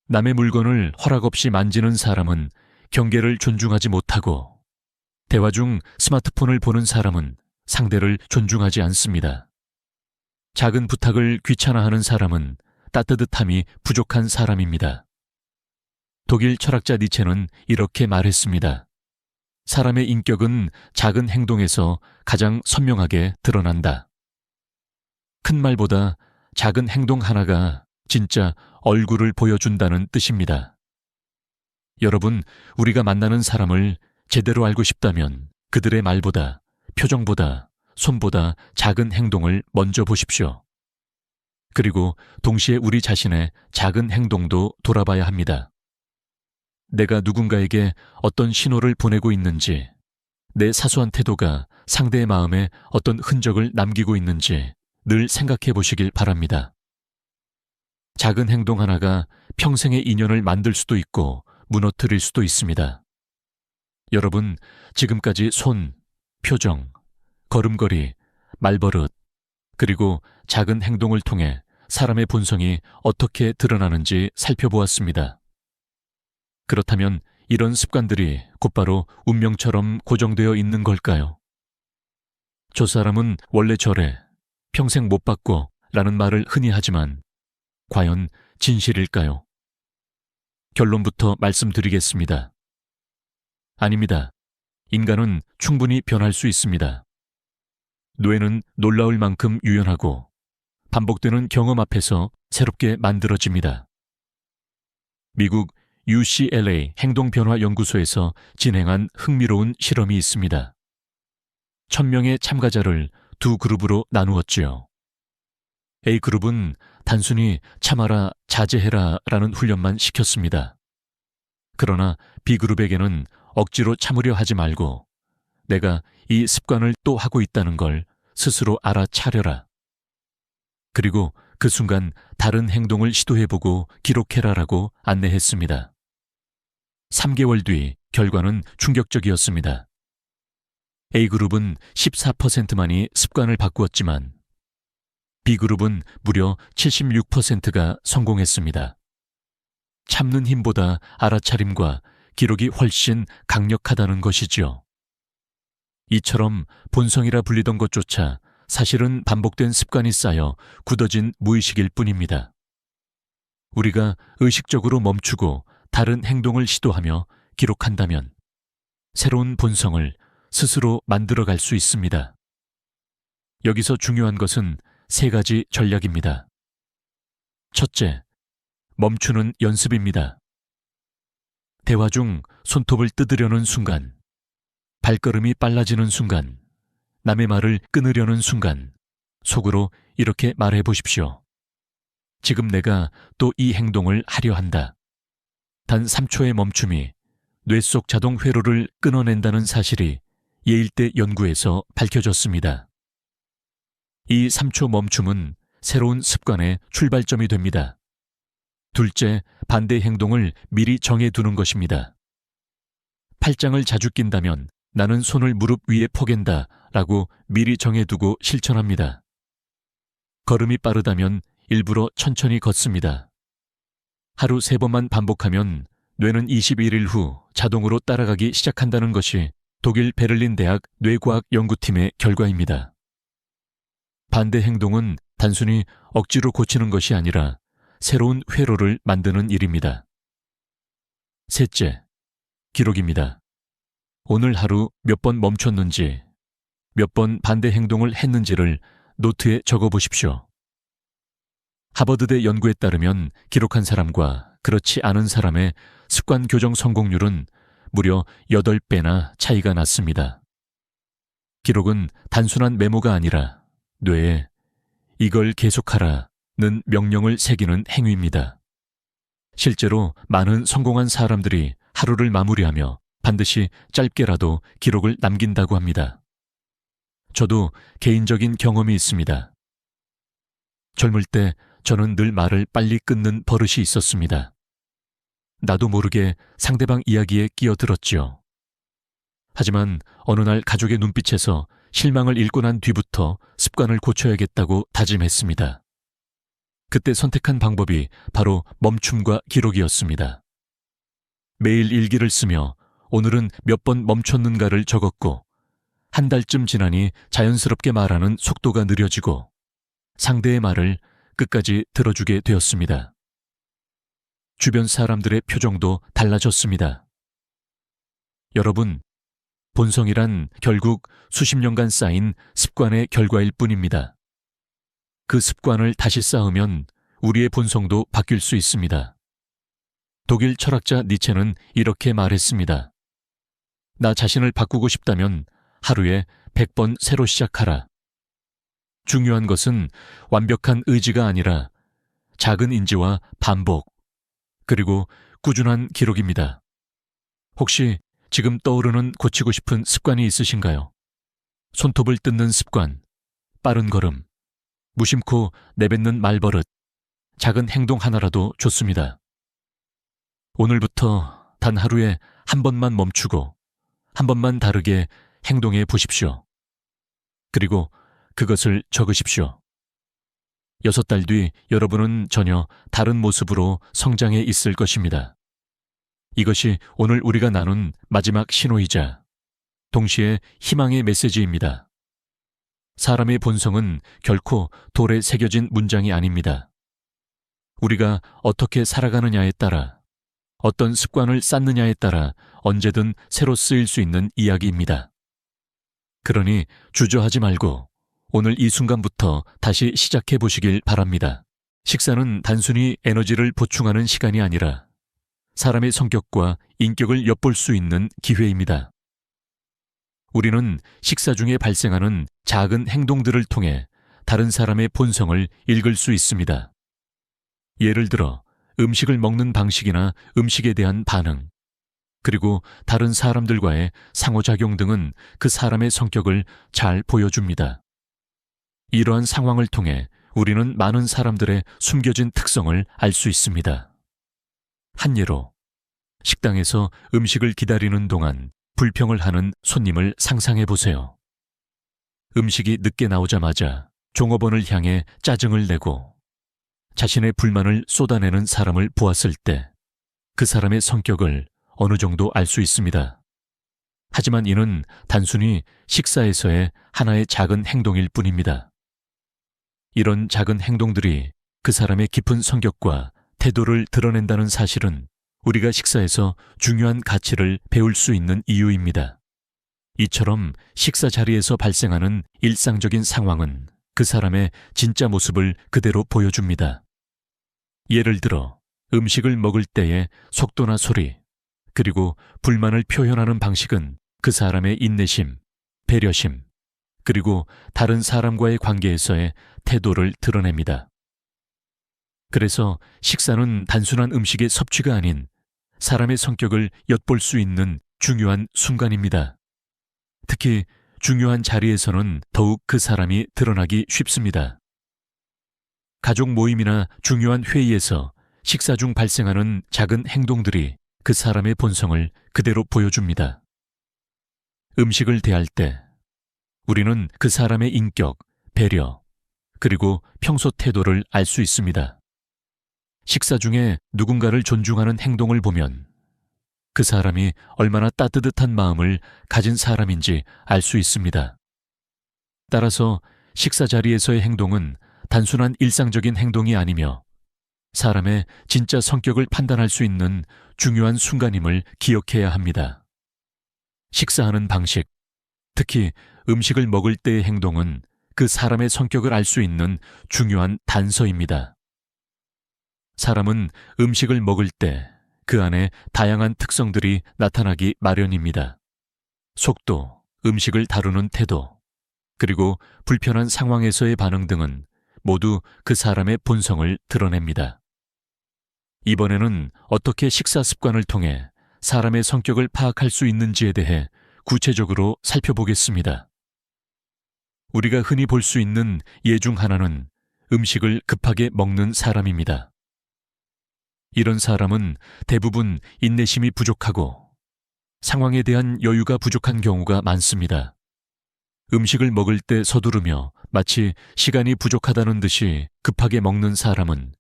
남의 물건을 허락 없이 만지는 사람은 경계를 존중하지 못하고 대화 중 스마트폰을 보는 사람은 상대를 존중하지 않습니다. 작은 부탁을 귀찮아하는 사람은 따뜻함이 부족한 사람입니다. 독일 철학자 니체는 이렇게 말했습니다. 사람의 인격은 작은 행동에서 가장 선명하게 드러난다. 큰 말보다 작은 행동 하나가 진짜 얼굴을 보여준다는 뜻입니다. 여러분, 우리가 만나는 사람을 제대로 알고 싶다면 그들의 말보다, 표정보다, 손보다 작은 행동을 먼저 보십시오. 그리고 동시에 우리 자신의 작은 행동도 돌아봐야 합니다. 내가 누군가에게 어떤 신호를 보내고 있는지, 내 사소한 태도가 상대의 마음에 어떤 흔적을 남기고 있는지 늘 생각해 보시길 바랍니다. 작은 행동 하나가 평생의 인연을 만들 수도 있고 무너뜨릴 수도 있습니다. 여러분, 지금까지 손, 표정, 걸음걸이, 말버릇, 그리고 작은 행동을 통해 사람의 본성이 어떻게 드러나는지 살펴보았습니다. 그렇다면 이런 습관들이 곧바로 운명처럼 고정되어 있는 걸까요? 저 사람은 원래 저래, 평생 못 바꿔 라는 말을 흔히 하지만 과연 진실일까요? 결론부터 말씀드리겠습니다. 아닙니다. 인간은 충분히 변할 수 있습니다. 뇌는 놀라울 만큼 유연하고 반복되는 경험 앞에서 새롭게 만들어집니다. 미국 UCLA 행동변화연구소에서 진행한 흥미로운 실험이 있습니다. 1000명의 참가자를 두 그룹으로 나누었지요. A그룹은 단순히 참아라, 자제해라 라는 훈련만 시켰습니다. 그러나 B그룹에게는 억지로 참으려 하지 말고 내가 이 습관을 또 하고 있다는 걸 스스로 알아차려라. 그리고 그 순간 다른 행동을 시도해보고 기록해라라고 안내했습니다. 3개월 뒤 결과는 충격적이었습니다. A그룹은 14%만이 습관을 바꾸었지만 B그룹은 무려 76%가 성공했습니다. 참는 힘보다 알아차림과 기록이 훨씬 강력하다는 것이지요. 이처럼 본성이라 불리던 것조차 사실은 반복된 습관이 쌓여 굳어진 무의식일 뿐입니다. 우리가 의식적으로 멈추고 다른 행동을 시도하며 기록한다면 새로운 본성을 스스로 만들어갈 수 있습니다. 여기서 중요한 것은 3가지 전략입니다. 첫째, 멈추는 연습입니다. 대화 중 손톱을 뜯으려는 순간, 발걸음이 빨라지는 순간, 남의 말을 끊으려는 순간, 속으로 이렇게 말해 보십시오. 지금 내가 또 이 행동을 하려 한다. 단 3초의 멈춤이 뇌 속 자동 회로를 끊어낸다는 사실이 예일대 연구에서 밝혀졌습니다. 이 3초 멈춤은 새로운 습관의 출발점이 됩니다. 둘째, 반대 행동을 미리 정해두는 것입니다. 팔짱을 자주 낀다면 나는 손을 무릎 위에 포갠다 라고 미리 정해두고 실천합니다. 걸음이 빠르다면 일부러 천천히 걷습니다. 하루 3번만 반복하면 뇌는 21일 후 자동으로 따라가기 시작한다는 것이 독일 베를린 대학 뇌과학 연구팀의 결과입니다. 반대 행동은 단순히 억지로 고치는 것이 아니라 새로운 회로를 만드는 일입니다. 셋째, 기록입니다. 오늘 하루 몇 번 멈췄는지, 몇 번 반대 행동을 했는지를 노트에 적어 보십시오. 하버드대 연구에 따르면 기록한 사람과 그렇지 않은 사람의 습관 교정 성공률은 무려 8배나 차이가 났습니다. 기록은 단순한 메모가 아니라 뇌에 이걸 계속하라는 명령을 새기는 행위입니다. 실제로 많은 성공한 사람들이 하루를 마무리하며 반드시 짧게라도 기록을 남긴다고 합니다. 저도 개인적인 경험이 있습니다. 젊을 때 저는 늘 말을 빨리 끊는 버릇이 있었습니다. 나도 모르게 상대방 이야기에 끼어들었지요. 하지만 어느 날 가족의 눈빛에서 실망을 읽고 난 뒤부터 습관을 고쳐야겠다고 다짐했습니다. 그때 선택한 방법이 바로 멈춤과 기록이었습니다. 매일 일기를 쓰며 오늘은 몇 번 멈췄는가를 적었고 한 달쯤 지나니 자연스럽게 말하는 속도가 느려지고 상대의 말을 끝까지 들어주게 되었습니다. 주변 사람들의 표정도 달라졌습니다. 여러분, 본성이란 결국 수십 년간 쌓인 습관의 결과일 뿐입니다. 그 습관을 다시 쌓으면 우리의 본성도 바뀔 수 있습니다. 독일 철학자 니체는 이렇게 말했습니다. 나 자신을 바꾸고 싶다면 하루에 100번 새로 시작하라. 중요한 것은 완벽한 의지가 아니라 작은 인지와 반복, 그리고 꾸준한 기록입니다. 혹시 지금 떠오르는 고치고 싶은 습관이 있으신가요? 손톱을 뜯는 습관, 빠른 걸음, 무심코 내뱉는 말버릇, 작은 행동 하나라도 좋습니다. 오늘부터 단 하루에 한 번만 멈추고 한 번만 다르게 행동해 보십시오. 그리고 그것을 적으십시오. 6달 뒤 여러분은 전혀 다른 모습으로 성장해 있을 것입니다. 이것이 오늘 우리가 나눈 마지막 신호이자 동시에 희망의 메시지입니다. 사람의 본성은 결코 돌에 새겨진 문장이 아닙니다. 우리가 어떻게 살아가느냐에 따라 어떤 습관을 쌓느냐에 따라 언제든 새로 쓰일 수 있는 이야기입니다. 그러니 주저하지 말고 오늘 이 순간부터 다시 시작해 보시길 바랍니다. 식사는 단순히 에너지를 보충하는 시간이 아니라 사람의 성격과 인격을 엿볼 수 있는 기회입니다. 우리는 식사 중에 발생하는 작은 행동들을 통해 다른 사람의 본성을 읽을 수 있습니다. 예를 들어 음식을 먹는 방식이나 음식에 대한 반응, 그리고 다른 사람들과의 상호작용 등은 그 사람의 성격을 잘 보여줍니다. 이러한 상황을 통해 우리는 많은 사람들의 숨겨진 특성을 알 수 있습니다. 한 예로, 식당에서 음식을 기다리는 동안 불평을 하는 손님을 상상해 보세요. 음식이 늦게 나오자마자 종업원을 향해 짜증을 내고 자신의 불만을 쏟아내는 사람을 보았을 때 그 사람의 성격을 어느 정도 알 수 있습니다. 하지만 이는 단순히 식사에서의 하나의 작은 행동일 뿐입니다. 이런 작은 행동들이 그 사람의 깊은 성격과 태도를 드러낸다는 사실은 우리가 식사에서 중요한 가치를 배울 수 있는 이유입니다. 이처럼 식사 자리에서 발생하는 일상적인 상황은 그 사람의 진짜 모습을 그대로 보여줍니다. 예를 들어 음식을 먹을 때의 속도나 소리, 그리고 불만을 표현하는 방식은 그 사람의 인내심, 배려심, 그리고 다른 사람과의 관계에서의 태도를 드러냅니다. 그래서 식사는 단순한 음식의 섭취가 아닌 사람의 성격을 엿볼 수 있는 중요한 순간입니다. 특히 중요한 자리에서는 더욱 그 사람이 드러나기 쉽습니다. 가족 모임이나 중요한 회의에서 식사 중 발생하는 작은 행동들이 그 사람의 본성을 그대로 보여줍니다. 음식을 대할 때 우리는 그 사람의 인격, 배려, 그리고 평소 태도를 알 수 있습니다. 식사 중에 누군가를 존중하는 행동을 보면 그 사람이 얼마나 따뜻한 마음을 가진 사람인지 알 수 있습니다. 따라서 식사 자리에서의 행동은 단순한 일상적인 행동이 아니며 사람의 진짜 성격을 판단할 수 있는 중요한 순간임을 기억해야 합니다. 식사하는 방식, 특히 음식을 먹을 때의 행동은 그 사람의 성격을 알 수 있는 중요한 단서입니다. 사람은 음식을 먹을 때 그 안에 다양한 특성들이 나타나기 마련입니다. 속도, 음식을 다루는 태도, 그리고 불편한 상황에서의 반응 등은 모두 그 사람의 본성을 드러냅니다. 이번에는 어떻게 식사 습관을 통해 사람의 성격을 파악할 수 있는지에 대해 구체적으로 살펴보겠습니다. 우리가 흔히 볼 수 있는 예 중 하나는 음식을 급하게 먹는 사람입니다. 이런 사람은 대부분 인내심이 부족하고 상황에 대한 여유가 부족한 경우가 많습니다. 음식을 먹을 때 서두르며 마치 시간이 부족하다는 듯이 급하게 먹는 사람은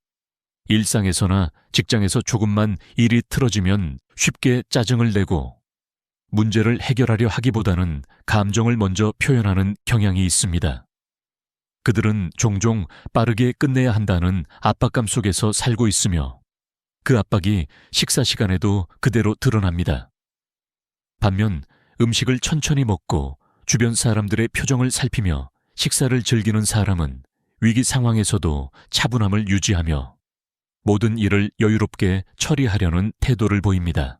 일상에서나 직장에서 조금만 일이 틀어지면 쉽게 짜증을 내고 문제를 해결하려 하기보다는 감정을 먼저 표현하는 경향이 있습니다. 그들은 종종 빠르게 끝내야 한다는 압박감 속에서 살고 있으며 그 압박이 식사 시간에도 그대로 드러납니다. 반면 음식을 천천히 먹고 주변 사람들의 표정을 살피며 식사를 즐기는 사람은 위기 상황에서도 차분함을 유지하며 모든 일을 여유롭게 처리하려는 태도를 보입니다.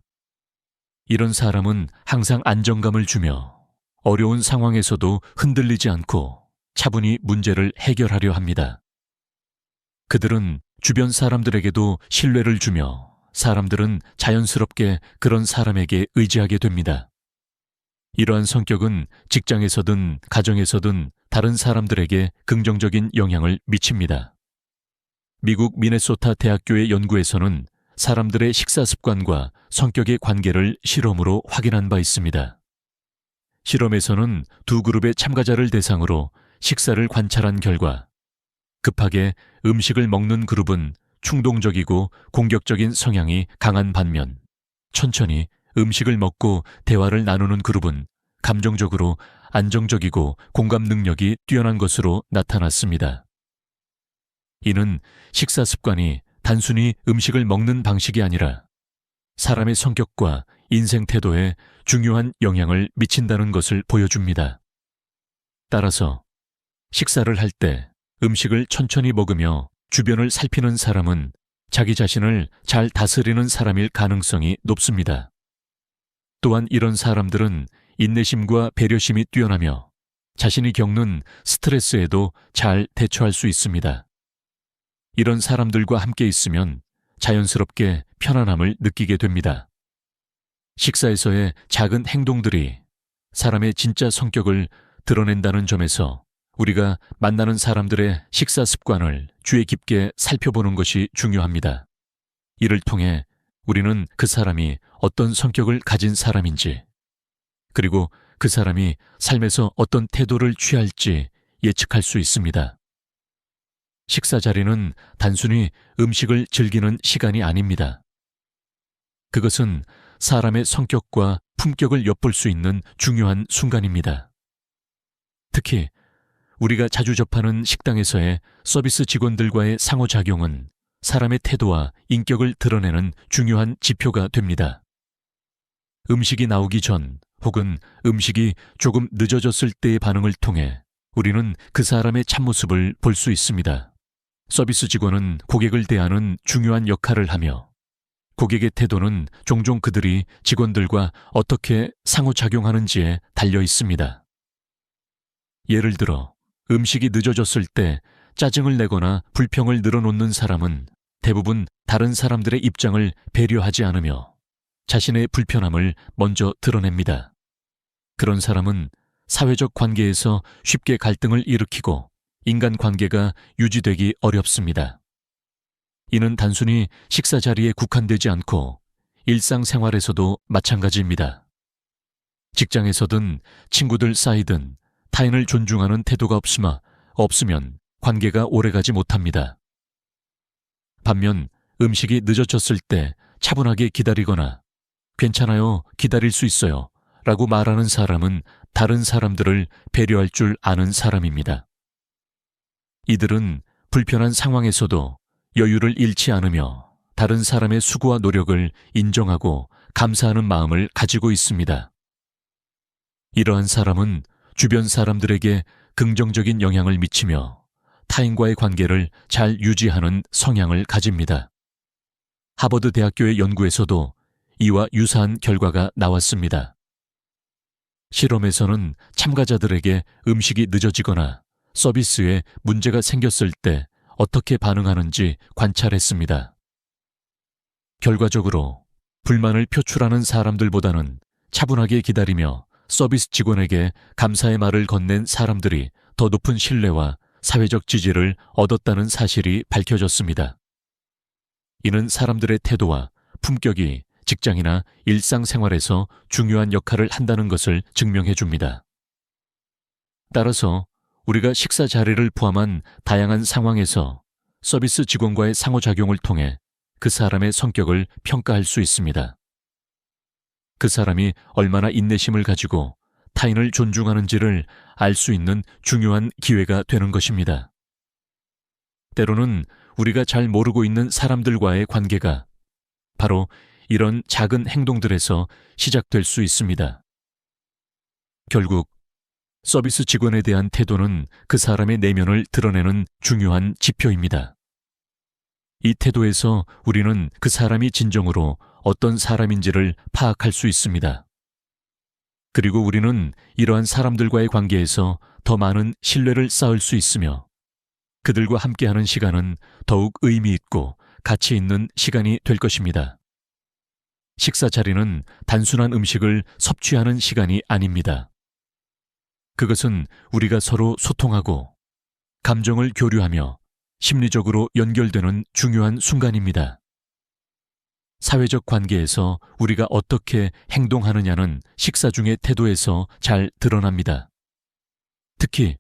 이런 사람은 항상 안정감을 주며 어려운 상황에서도 흔들리지 않고 차분히 문제를 해결하려 합니다. 그들은 주변 사람들에게도 신뢰를 주며 사람들은 자연스럽게 그런 사람에게 의지하게 됩니다. 이러한 성격은 직장에서든 가정에서든 다른 사람들에게 긍정적인 영향을 미칩니다. 미국 미네소타 대학교의 연구에서는 사람들의 식사 습관과 성격의 관계를 실험으로 확인한 바 있습니다. 실험에서는 두 그룹의 참가자를 대상으로 식사를 관찰한 결과 급하게 음식을 먹는 그룹은 충동적이고 공격적인 성향이 강한 반면 천천히 음식을 먹고 대화를 나누는 그룹은 감정적으로 안정적이고 공감 능력이 뛰어난 것으로 나타났습니다. 이는 식사 습관이 단순히 음식을 먹는 방식이 아니라 사람의 성격과 인생 태도에 중요한 영향을 미친다는 것을 보여줍니다. 따라서 식사를 할 때 음식을 천천히 먹으며 주변을 살피는 사람은 자기 자신을 잘 다스리는 사람일 가능성이 높습니다. 또한 이런 사람들은 인내심과 배려심이 뛰어나며 자신이 겪는 스트레스에도 잘 대처할 수 있습니다. 이런 사람들과 함께 있으면 자연스럽게 편안함을 느끼게 됩니다. 식사에서의 작은 행동들이 사람의 진짜 성격을 드러낸다는 점에서 우리가 만나는 사람들의 식사 습관을 주의 깊게 살펴보는 것이 중요합니다. 이를 통해 우리는 그 사람이 어떤 성격을 가진 사람인지, 그리고 그 사람이 삶에서 어떤 태도를 취할지 예측할 수 있습니다. 식사 자리는 단순히 음식을 즐기는 시간이 아닙니다. 그것은 사람의 성격과 품격을 엿볼 수 있는 중요한 순간입니다. 특히 우리가 자주 접하는 식당에서의 서비스 직원들과의 상호작용은 사람의 태도와 인격을 드러내는 중요한 지표가 됩니다. 음식이 나오기 전 혹은 음식이 조금 늦어졌을 때의 반응을 통해 우리는 그 사람의 참모습을 볼 수 있습니다. 서비스 직원은 고객을 대하는 중요한 역할을 하며 고객의 태도는 종종 그들이 직원들과 어떻게 상호작용하는지에 달려 있습니다. 예를 들어 음식이 늦어졌을 때 짜증을 내거나 불평을 늘어놓는 사람은 대부분 다른 사람들의 입장을 배려하지 않으며 자신의 불편함을 먼저 드러냅니다. 그런 사람은 사회적 관계에서 쉽게 갈등을 일으키고 인간관계가 유지되기 어렵습니다. 이는 단순히 식사 자리에 국한되지 않고 일상생활에서도 마찬가지입니다. 직장에서든 친구들 사이든 타인을 존중하는 태도가 없으면 관계가 오래가지 못합니다. 반면 음식이 늦어졌을 때 차분하게 기다리거나 괜찮아요, 기다릴 수 있어요 라고 말하는 사람은 다른 사람들을 배려할 줄 아는 사람입니다. 이들은 불편한 상황에서도 여유를 잃지 않으며 다른 사람의 수고와 노력을 인정하고 감사하는 마음을 가지고 있습니다. 이러한 사람은 주변 사람들에게 긍정적인 영향을 미치며 타인과의 관계를 잘 유지하는 성향을 가집니다. 하버드 대학교의 연구에서도 이와 유사한 결과가 나왔습니다. 실험에서는 참가자들에게 음식이 늦어지거나 서비스에 문제가 생겼을 때 어떻게 반응하는지 관찰했습니다. 결과적으로 불만을 표출하는 사람들보다는 차분하게 기다리며 서비스 직원에게 감사의 말을 건넨 사람들이 더 높은 신뢰와 사회적 지지를 얻었다는 사실이 밝혀졌습니다. 이는 사람들의 태도와 품격이 직장이나 일상생활에서 중요한 역할을 한다는 것을 증명해 줍니다. 따라서 우리가 식사 자리를 포함한 다양한 상황에서 서비스 직원과의 상호작용을 통해 그 사람의 성격을 평가할 수 있습니다. 그 사람이 얼마나 인내심을 가지고 타인을 존중하는지를 알 수 있는 중요한 기회가 되는 것입니다. 때로는 우리가 잘 모르고 있는 사람들과의 관계가 바로 이런 작은 행동들에서 시작될 수 있습니다. 결국 서비스 직원에 대한 태도는 그 사람의 내면을 드러내는 중요한 지표입니다. 이 태도에서 우리는 그 사람이 진정으로 어떤 사람인지를 파악할 수 있습니다. 그리고 우리는 이러한 사람들과의 관계에서 더 많은 신뢰를 쌓을 수 있으며 그들과 함께하는 시간은 더욱 의미 있고 가치 있는 시간이 될 것입니다. 식사 자리는 단순한 음식을 섭취하는 시간이 아닙니다. 그것은 우리가 서로 소통하고 감정을 교류하며 심리적으로 연결되는 중요한 순간입니다. 사회적 관계에서 우리가 어떻게 행동하느냐는 식사 중의 태도에서 잘 드러납니다. 특히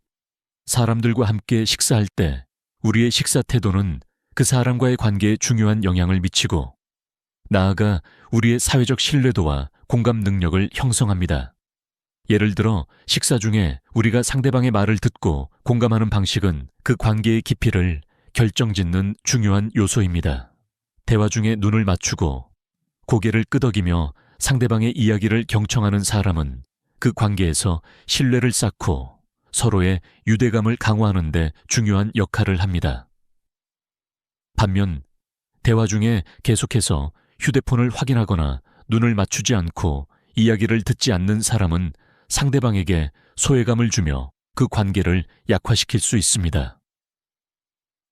사람들과 함께 식사할 때 우리의 식사 태도는 그 사람과의 관계에 중요한 영향을 미치고 나아가 우리의 사회적 신뢰도와 공감 능력을 형성합니다. 예를 들어 식사 중에 우리가 상대방의 말을 듣고 공감하는 방식은 그 관계의 깊이를 결정짓는 중요한 요소입니다. 대화 중에 눈을 맞추고 고개를 끄덕이며 상대방의 이야기를 경청하는 사람은 그 관계에서 신뢰를 쌓고 서로의 유대감을 강화하는 데 중요한 역할을 합니다. 반면 대화 중에 계속해서 휴대폰을 확인하거나 눈을 맞추지 않고 이야기를 듣지 않는 사람은 상대방에게 소외감을 주며 그 관계를 약화시킬 수 있습니다.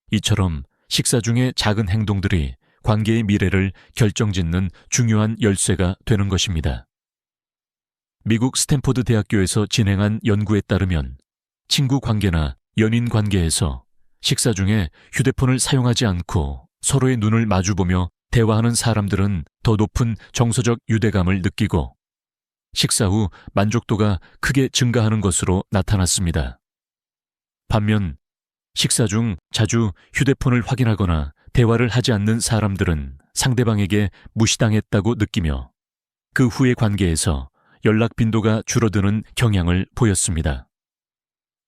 이처럼 식사 중에 작은 행동들이 관계의 미래를 결정짓는 중요한 열쇠가 되는 것입니다. 미국 스탠포드 대학교에서 진행한 연구에 따르면 친구 관계나 연인 관계에서 식사 중에 휴대폰을 사용하지 않고 서로의 눈을 마주보며 대화하는 사람들은 더 높은 정서적 유대감을 느끼고 식사 후 만족도가 크게 증가하는 것으로 나타났습니다. 반면 식사 중 자주 휴대폰을 확인하거나 대화를 하지 않는 사람들은 상대방에게 무시당했다고 느끼며 그 후의 관계에서 연락 빈도가 줄어드는 경향을 보였습니다.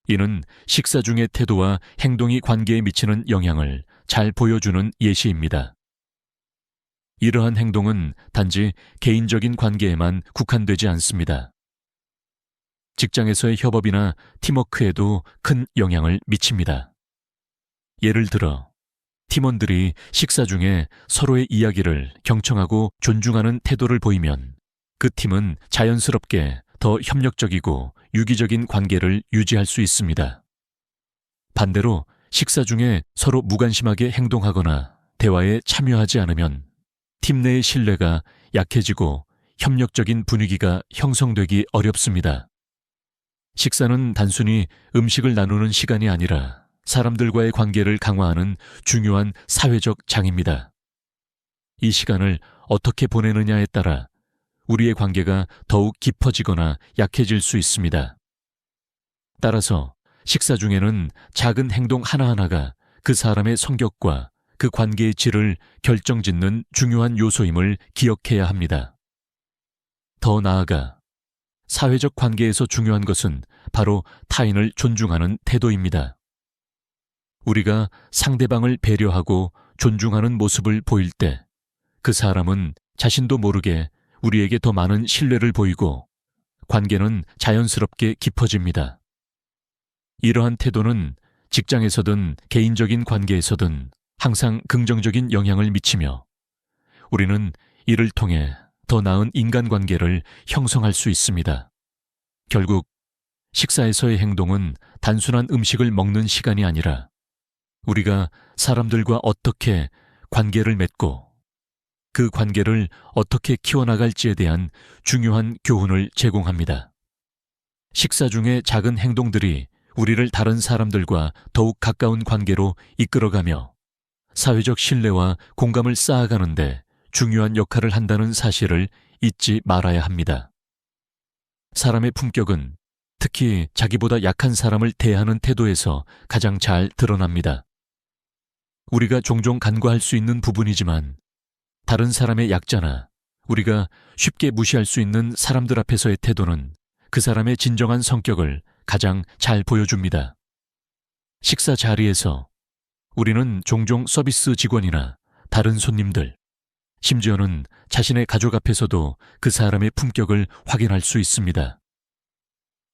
이는 식사 중의 태도와 행동이 관계에 미치는 영향을 잘 보여주는 예시입니다. 이러한 행동은 단지 개인적인 관계에만 국한되지 않습니다. 직장에서의 협업이나 팀워크에도 큰 영향을 미칩니다. 예를 들어 팀원들이 식사 중에 서로의 이야기를 경청하고 존중하는 태도를 보이면 그 팀은 자연스럽게 더 협력적이고 유기적인 관계를 유지할 수 있습니다. 반대로 식사 중에 서로 무관심하게 행동하거나 대화에 참여하지 않으면 팀 내의 신뢰가 약해지고 협력적인 분위기가 형성되기 어렵습니다. 식사는 단순히 음식을 나누는 시간이 아니라 사람들과의 관계를 강화하는 중요한 사회적 장입니다. 이 시간을 어떻게 보내느냐에 따라 우리의 관계가 더욱 깊어지거나 약해질 수 있습니다. 따라서 식사 중에는 작은 행동 하나하나가 그 사람의 성격과 그 관계의 질을 결정짓는 중요한 요소임을 기억해야 합니다. 더 나아가 사회적 관계에서 중요한 것은 바로 타인을 존중하는 태도입니다. 우리가 상대방을 배려하고 존중하는 모습을 보일 때 그 사람은 자신도 모르게 우리에게 더 많은 신뢰를 보이고 관계는 자연스럽게 깊어집니다. 이러한 태도는 직장에서든 개인적인 관계에서든 항상 긍정적인 영향을 미치며 우리는 이를 통해 더 나은 인간관계를 형성할 수 있습니다. 결국 식사에서의 행동은 단순한 음식을 먹는 시간이 아니라 우리가 사람들과 어떻게 관계를 맺고 그 관계를 어떻게 키워나갈지에 대한 중요한 교훈을 제공합니다. 식사 중의 작은 행동들이 우리를 다른 사람들과 더욱 가까운 관계로 이끌어가며 사회적 신뢰와 공감을 쌓아가는데 중요한 역할을 한다는 사실을 잊지 말아야 합니다. 사람의 품격은 특히 자기보다 약한 사람을 대하는 태도에서 가장 잘 드러납니다. 우리가 종종 간과할 수 있는 부분이지만 다른 사람의 약자나 우리가 쉽게 무시할 수 있는 사람들 앞에서의 태도는 그 사람의 진정한 성격을 가장 잘 보여줍니다. 식사 자리에서 우리는 종종 서비스 직원이나 다른 손님들, 심지어는 자신의 가족 앞에서도 그 사람의 품격을 확인할 수 있습니다.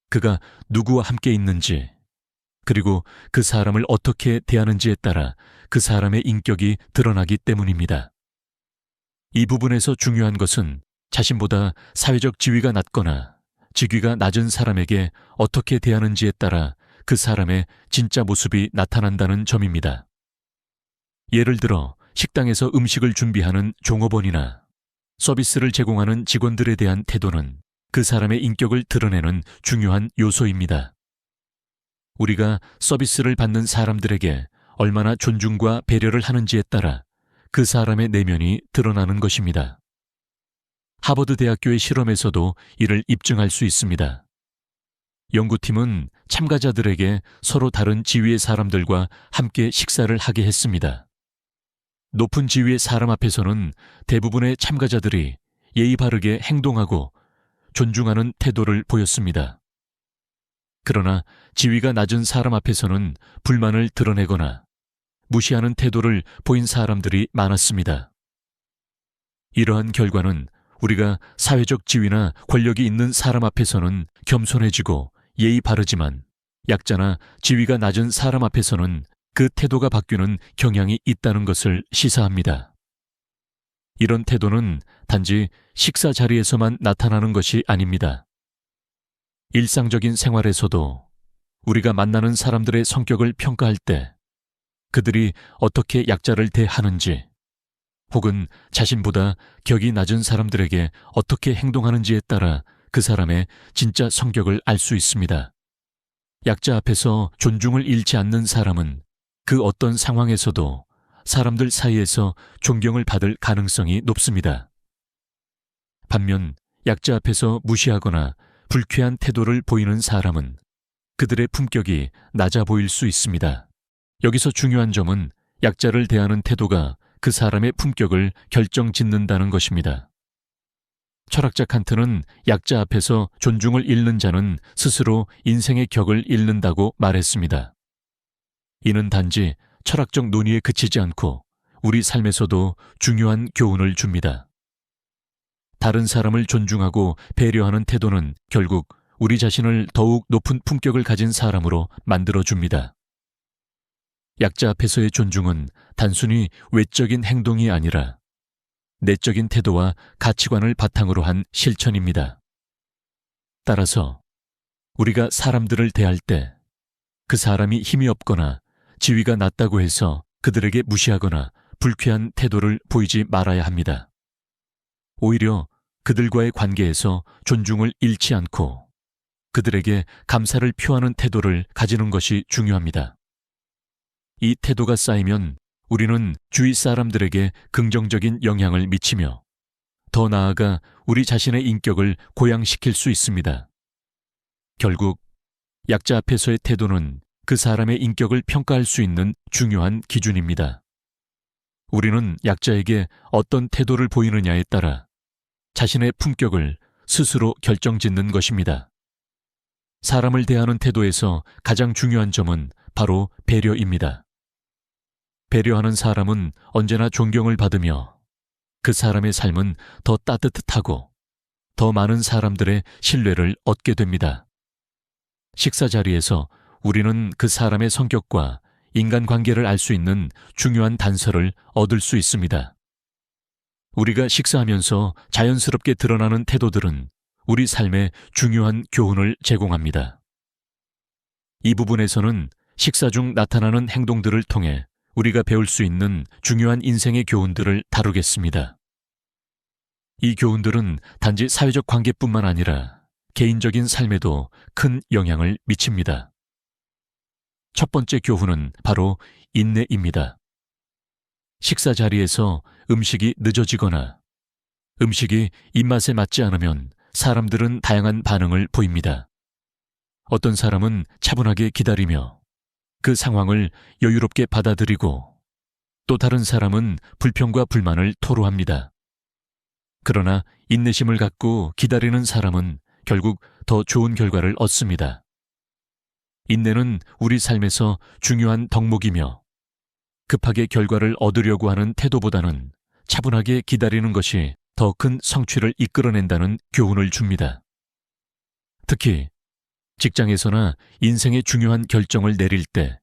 그가 누구와 함께 있는지, 그리고 그 사람을 어떻게 대하는지에 따라 그 사람의 인격이 드러나기 때문입니다. 이 부분에서 중요한 것은 자신보다 사회적 지위가 낮거나 직위가 낮은 사람에게 어떻게 대하는지에 따라 그 사람의 진짜 모습이 나타난다는 점입니다. 예를 들어 식당에서 음식을 준비하는 종업원이나 서비스를 제공하는 직원들에 대한 태도는 그 사람의 인격을 드러내는 중요한 요소입니다. 우리가 서비스를 받는 사람들에게 얼마나 존중과 배려를 하는지에 따라 그 사람의 내면이 드러나는 것입니다. 하버드 대학교의 실험에서도 이를 입증할 수 있습니다. 연구팀은 참가자들에게 서로 다른 지위의 사람들과 함께 식사를 하게 했습니다. 높은 지위의 사람 앞에서는 대부분의 참가자들이 예의 바르게 행동하고 존중하는 태도를 보였습니다. 그러나 지위가 낮은 사람 앞에서는 불만을 드러내거나 무시하는 태도를 보인 사람들이 많았습니다. 이러한 결과는 우리가 사회적 지위나 권력이 있는 사람 앞에서는 겸손해지고 예의 바르지만 약자나 지위가 낮은 사람 앞에서는 그 태도가 바뀌는 경향이 있다는 것을 시사합니다. 이런 태도는 단지 식사 자리에서만 나타나는 것이 아닙니다. 일상적인 생활에서도 우리가 만나는 사람들의 성격을 평가할 때 그들이 어떻게 약자를 대하는지 혹은 자신보다 격이 낮은 사람들에게 어떻게 행동하는지에 따라 그 사람의 진짜 성격을 알 수 있습니다. 약자 앞에서 존중을 잃지 않는 사람은 그 어떤 상황에서도 사람들 사이에서 존경을 받을 가능성이 높습니다. 반면 약자 앞에서 무시하거나 불쾌한 태도를 보이는 사람은 그들의 품격이 낮아 보일 수 있습니다. 여기서 중요한 점은 약자를 대하는 태도가 그 사람의 품격을 결정짓는다는 것입니다. 철학자 칸트는 약자 앞에서 존중을 잃는 자는 스스로 인생의 격을 잃는다고 말했습니다. 이는 단지 철학적 논의에 그치지 않고 우리 삶에서도 중요한 교훈을 줍니다. 다른 사람을 존중하고 배려하는 태도는 결국 우리 자신을 더욱 높은 품격을 가진 사람으로 만들어줍니다. 약자 앞에서의 존중은 단순히 외적인 행동이 아니라 내적인 태도와 가치관을 바탕으로 한 실천입니다. 따라서 우리가 사람들을 대할 때 그 사람이 힘이 없거나 지위가 낮다고 해서 그들에게 무시하거나 불쾌한 태도를 보이지 말아야 합니다. 오히려 그들과의 관계에서 존중을 잃지 않고 그들에게 감사를 표하는 태도를 가지는 것이 중요합니다. 이 태도가 쌓이면 우리는 주위 사람들에게 긍정적인 영향을 미치며 더 나아가 우리 자신의 인격을 고양시킬 수 있습니다. 결국 약자 앞에서의 태도는 그 사람의 인격을 평가할 수 있는 중요한 기준입니다. 우리는 약자에게 어떤 태도를 보이느냐에 따라 자신의 품격을 스스로 결정짓는 것입니다. 사람을 대하는 태도에서 가장 중요한 점은 바로 배려입니다. 배려하는 사람은 언제나 존경을 받으며 그 사람의 삶은 더 따뜻하고 더 많은 사람들의 신뢰를 얻게 됩니다. 식사 자리에서 우리는 그 사람의 성격과 인간관계를 알 수 있는 중요한 단서를 얻을 수 있습니다. 우리가 식사하면서 자연스럽게 드러나는 태도들은 우리 삶에 중요한 교훈을 제공합니다. 이 부분에서는 식사 중 나타나는 행동들을 통해 우리가 배울 수 있는 중요한 인생의 교훈들을 다루겠습니다. 이 교훈들은 단지 사회적 관계뿐만 아니라 개인적인 삶에도 큰 영향을 미칩니다. 첫 번째 교훈은 바로 인내입니다. 식사 자리에서 음식이 늦어지거나 음식이 입맛에 맞지 않으면 사람들은 다양한 반응을 보입니다. 어떤 사람은 차분하게 기다리며 그 상황을 여유롭게 받아들이고 또 다른 사람은 불평과 불만을 토로합니다. 그러나 인내심을 갖고 기다리는 사람은 결국 더 좋은 결과를 얻습니다. 인내는 우리 삶에서 중요한 덕목이며 급하게 결과를 얻으려고 하는 태도보다는 차분하게 기다리는 것이 더 큰 성취를 이끌어낸다는 교훈을 줍니다. 특히 직장에서나 인생의 중요한 결정을 내릴 때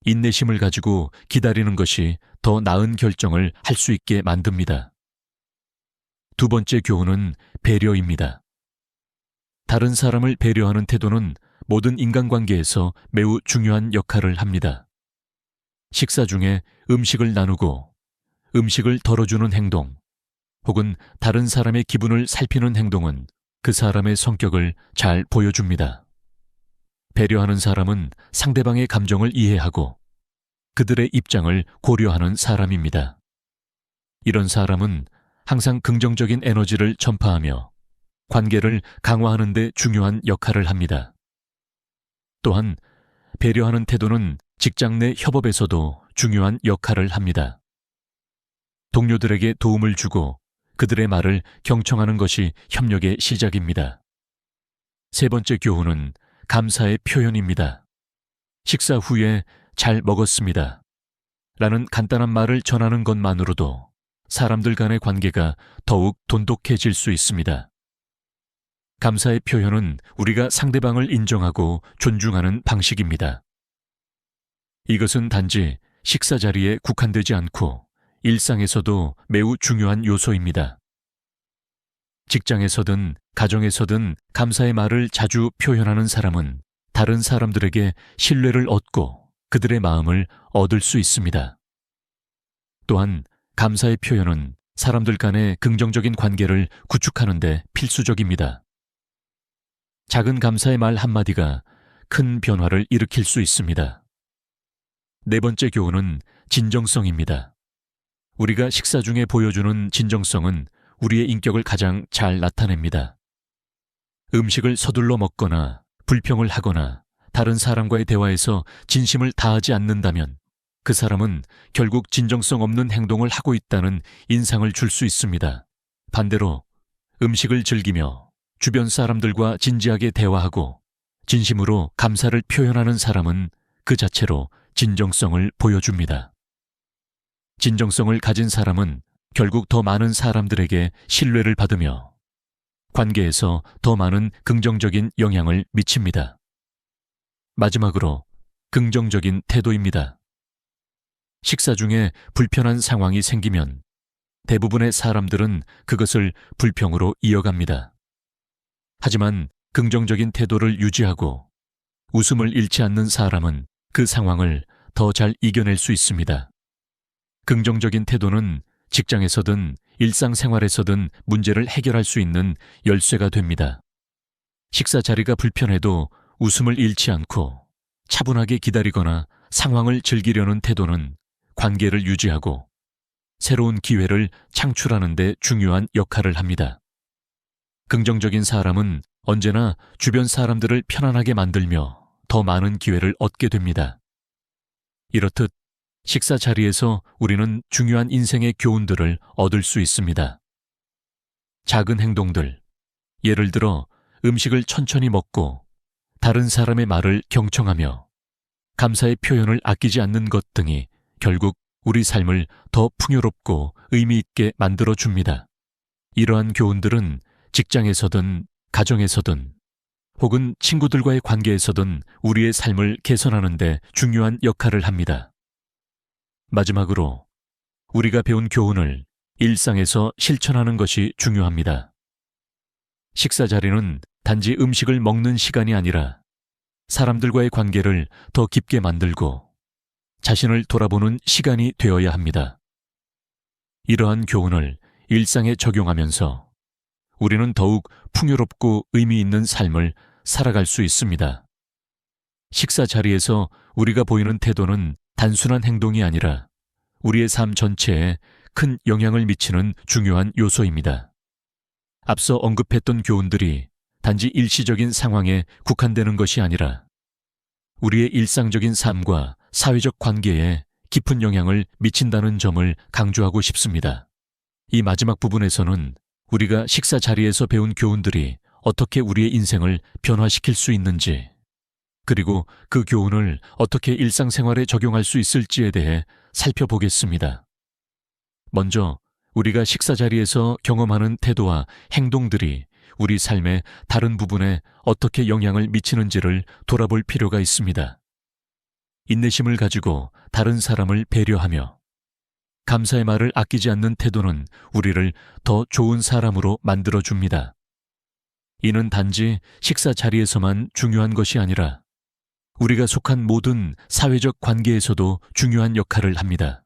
인내심을 가지고 기다리는 것이 더 나은 결정을 할 수 있게 만듭니다. 두 번째 교훈은 배려입니다. 다른 사람을 배려하는 태도는 모든 인간관계에서 매우 중요한 역할을 합니다. 식사 중에 음식을 나누고 음식을 덜어주는 행동, 혹은 다른 사람의 기분을 살피는 행동은 그 사람의 성격을 잘 보여줍니다. 배려하는 사람은 상대방의 감정을 이해하고 그들의 입장을 고려하는 사람입니다. 이런 사람은 항상 긍정적인 에너지를 전파하며 관계를 강화하는 데 중요한 역할을 합니다. 또한 배려하는 태도는 직장 내 협업에서도 중요한 역할을 합니다. 동료들에게 도움을 주고 그들의 말을 경청하는 것이 협력의 시작입니다. 세 번째 교훈은 감사의 표현입니다. 식사 후에 잘 먹었습니다 라는 간단한 말을 전하는 것만으로도 사람들 간의 관계가 더욱 돈독해질 수 있습니다. 감사의 표현은 우리가 상대방을 인정하고 존중하는 방식입니다. 이것은 단지 식사 자리에 국한되지 않고 일상에서도 매우 중요한 요소입니다. 직장에서든 가정에서든 감사의 말을 자주 표현하는 사람은 다른 사람들에게 신뢰를 얻고 그들의 마음을 얻을 수 있습니다. 또한 감사의 표현은 사람들 간의 긍정적인 관계를 구축하는 데 필수적입니다. 작은 감사의 말 한마디가 큰 변화를 일으킬 수 있습니다. 네 번째 교훈은 진정성입니다. 우리가 식사 중에 보여주는 진정성은 우리의 인격을 가장 잘 나타냅니다. 음식을 서둘러 먹거나 불평을 하거나 다른 사람과의 대화에서 진심을 다하지 않는다면 그 사람은 결국 진정성 없는 행동을 하고 있다는 인상을 줄 수 있습니다. 반대로 음식을 즐기며 주변 사람들과 진지하게 대화하고 진심으로 감사를 표현하는 사람은 그 자체로 진정성을 보여줍니다. 진정성을 가진 사람은 결국 더 많은 사람들에게 신뢰를 받으며 관계에서 더 많은 긍정적인 영향을 미칩니다. 마지막으로 긍정적인 태도입니다. 식사 중에 불편한 상황이 생기면 대부분의 사람들은 그것을 불평으로 이어갑니다. 하지만 긍정적인 태도를 유지하고 웃음을 잃지 않는 사람은 그 상황을 더 잘 이겨낼 수 있습니다. 긍정적인 태도는 직장에서든 일상생활에서든 문제를 해결할 수 있는 열쇠가 됩니다. 식사 자리가 불편해도 웃음을 잃지 않고 차분하게 기다리거나 상황을 즐기려는 태도는 관계를 유지하고 새로운 기회를 창출하는 데 중요한 역할을 합니다. 긍정적인 사람은 언제나 주변 사람들을 편안하게 만들며 더 많은 기회를 얻게 됩니다. 이렇듯 식사 자리에서 우리는 중요한 인생의 교훈들을 얻을 수 있습니다. 작은 행동들, 예를 들어 음식을 천천히 먹고 다른 사람의 말을 경청하며 감사의 표현을 아끼지 않는 것 등이 결국 우리 삶을 더 풍요롭고 의미 있게 만들어 줍니다. 이러한 교훈들은 직장에서든 가정에서든 혹은 친구들과의 관계에서든 우리의 삶을 개선하는 데 중요한 역할을 합니다. 마지막으로 우리가 배운 교훈을 일상에서 실천하는 것이 중요합니다. 식사 자리는 단지 음식을 먹는 시간이 아니라 사람들과의 관계를 더 깊게 만들고 자신을 돌아보는 시간이 되어야 합니다. 이러한 교훈을 일상에 적용하면서 우리는 더욱 풍요롭고 의미 있는 삶을 살아갈 수 있습니다. 식사 자리에서 우리가 보이는 태도는 단순한 행동이 아니라 우리의 삶 전체에 큰 영향을 미치는 중요한 요소입니다. 앞서 언급했던 교훈들이 단지 일시적인 상황에 국한되는 것이 아니라 우리의 일상적인 삶과 사회적 관계에 깊은 영향을 미친다는 점을 강조하고 싶습니다. 이 마지막 부분에서는 우리가 식사 자리에서 배운 교훈들이 어떻게 우리의 인생을 변화시킬 수 있는지, 그리고 그 교훈을 어떻게 일상생활에 적용할 수 있을지에 대해 살펴보겠습니다. 먼저 우리가 식사 자리에서 경험하는 태도와 행동들이 우리 삶의 다른 부분에 어떻게 영향을 미치는지를 돌아볼 필요가 있습니다. 인내심을 가지고 다른 사람을 배려하며 감사의 말을 아끼지 않는 태도는 우리를 더 좋은 사람으로 만들어줍니다. 이는 단지 식사 자리에서만 중요한 것이 아니라 우리가 속한 모든 사회적 관계에서도 중요한 역할을 합니다.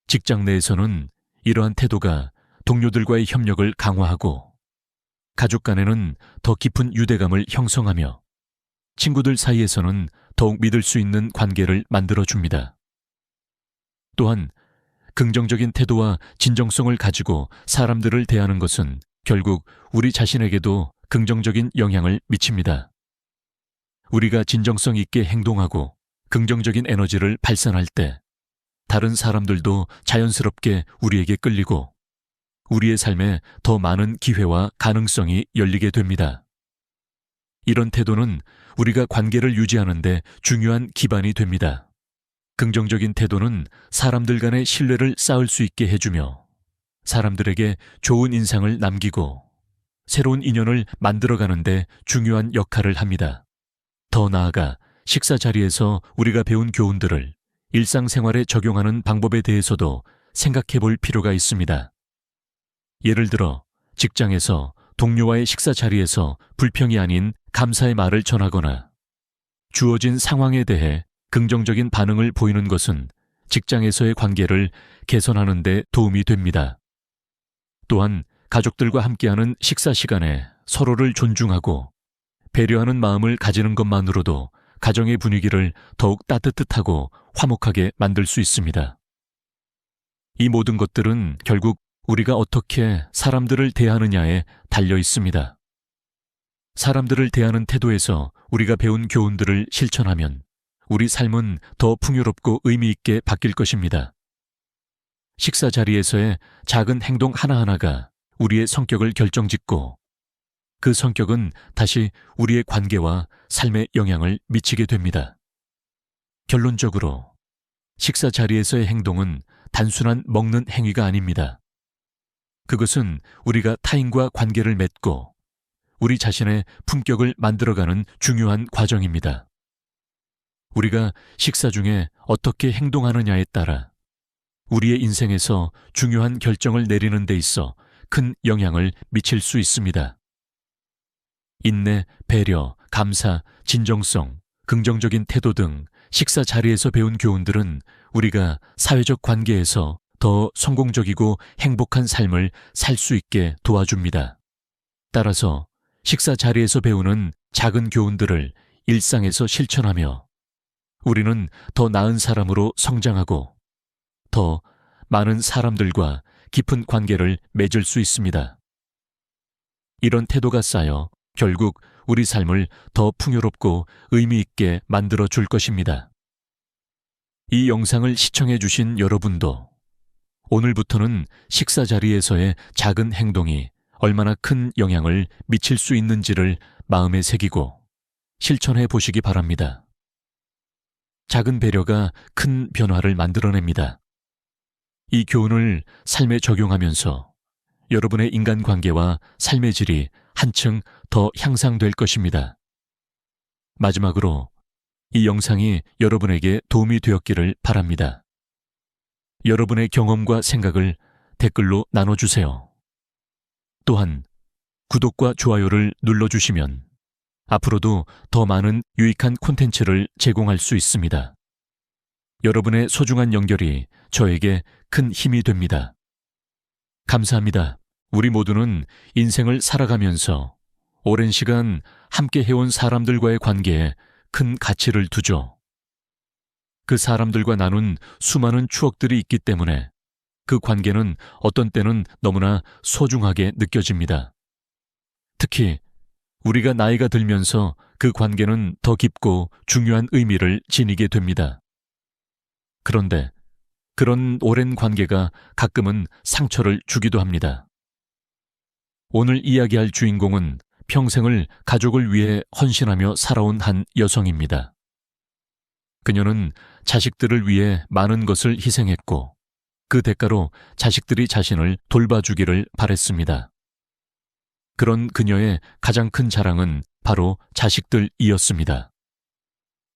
직장 내에서는 이러한 태도가 동료들과의 협력을 강화하고 가족 간에는 더 깊은 유대감을 형성하며 친구들 사이에서는 더욱 믿을 수 있는 관계를 만들어줍니다. 또한 긍정적인 태도와 진정성을 가지고 사람들을 대하는 것은 결국 우리 자신에게도 긍정적인 영향을 미칩니다. 우리가 진정성 있게 행동하고 긍정적인 에너지를 발산할 때 다른 사람들도 자연스럽게 우리에게 끌리고 우리의 삶에 더 많은 기회와 가능성이 열리게 됩니다. 이런 태도는 우리가 관계를 유지하는 데 중요한 기반이 됩니다. 긍정적인 태도는 사람들 간의 신뢰를 쌓을 수 있게 해주며 사람들에게 좋은 인상을 남기고 새로운 인연을 만들어가는데 중요한 역할을 합니다. 더 나아가 식사 자리에서 우리가 배운 교훈들을 일상생활에 적용하는 방법에 대해서도 생각해 볼 필요가 있습니다. 예를 들어 직장에서 동료와의 식사 자리에서 불평이 아닌 감사의 말을 전하거나 주어진 상황에 대해 긍정적인 반응을 보이는 것은 직장에서의 관계를 개선하는 데 도움이 됩니다. 또한 가족들과 함께하는 식사 시간에 서로를 존중하고 배려하는 마음을 가지는 것만으로도 가정의 분위기를 더욱 따뜻하고 화목하게 만들 수 있습니다. 이 모든 것들은 결국 우리가 어떻게 사람들을 대하느냐에 달려 있습니다. 사람들을 대하는 태도에서 우리가 배운 교훈들을 실천하면 우리 삶은 더 풍요롭고 의미 있게 바뀔 것입니다. 식사 자리에서의 작은 행동 하나하나가 우리의 성격을 결정짓고 그 성격은 다시 우리의 관계와 삶에 영향을 미치게 됩니다. 결론적으로 식사 자리에서의 행동은 단순한 먹는 행위가 아닙니다. 그것은 우리가 타인과 관계를 맺고 우리 자신의 품격을 만들어가는 중요한 과정입니다. 우리가 식사 중에 어떻게 행동하느냐에 따라 우리의 인생에서 중요한 결정을 내리는 데 있어 큰 영향을 미칠 수 있습니다. 인내, 배려, 감사, 진정성, 긍정적인 태도 등 식사 자리에서 배운 교훈들은 우리가 사회적 관계에서 더 성공적이고 행복한 삶을 살 수 있게 도와줍니다. 따라서 식사 자리에서 배우는 작은 교훈들을 일상에서 실천하며 우리는 더 나은 사람으로 성장하고 더 많은 사람들과 깊은 관계를 맺을 수 있습니다. 이런 태도가 쌓여 결국 우리 삶을 더 풍요롭고 의미 있게 만들어 줄 것입니다. 이 영상을 시청해 주신 여러분도 오늘부터는 식사 자리에서의 작은 행동이 얼마나 큰 영향을 미칠 수 있는지를 마음에 새기고 실천해 보시기 바랍니다. 작은 배려가 큰 변화를 만들어냅니다. 이 교훈을 삶에 적용하면서 여러분의 인간관계와 삶의 질이 한층 더 향상될 것입니다. 마지막으로 이 영상이 여러분에게 도움이 되었기를 바랍니다. 여러분의 경험과 생각을 댓글로 나눠주세요. 또한 구독과 좋아요를 눌러주시면 앞으로도 더 많은 유익한 콘텐츠를 제공할 수 있습니다. 여러분의 소중한 연결이 저에게 큰 힘이 됩니다. 감사합니다. 우리 모두는 인생을 살아가면서 오랜 시간 함께 해온 사람들과의 관계에 큰 가치를 두죠. 그 사람들과 나눈 수많은 추억들이 있기 때문에 그 관계는 어떤 때는 너무나 소중하게 느껴집니다. 특히 우리가 나이가 들면서 그 관계는 더 깊고 중요한 의미를 지니게 됩니다. 그런데 그런 오랜 관계가 가끔은 상처를 주기도 합니다. 오늘 이야기할 주인공은 평생을 가족을 위해 헌신하며 살아온 한 여성입니다. 그녀는 자식들을 위해 많은 것을 희생했고 그 대가로 자식들이 자신을 돌봐주기를 바랬습니다. 그런 그녀의 가장 큰 자랑은 바로 자식들이었습니다.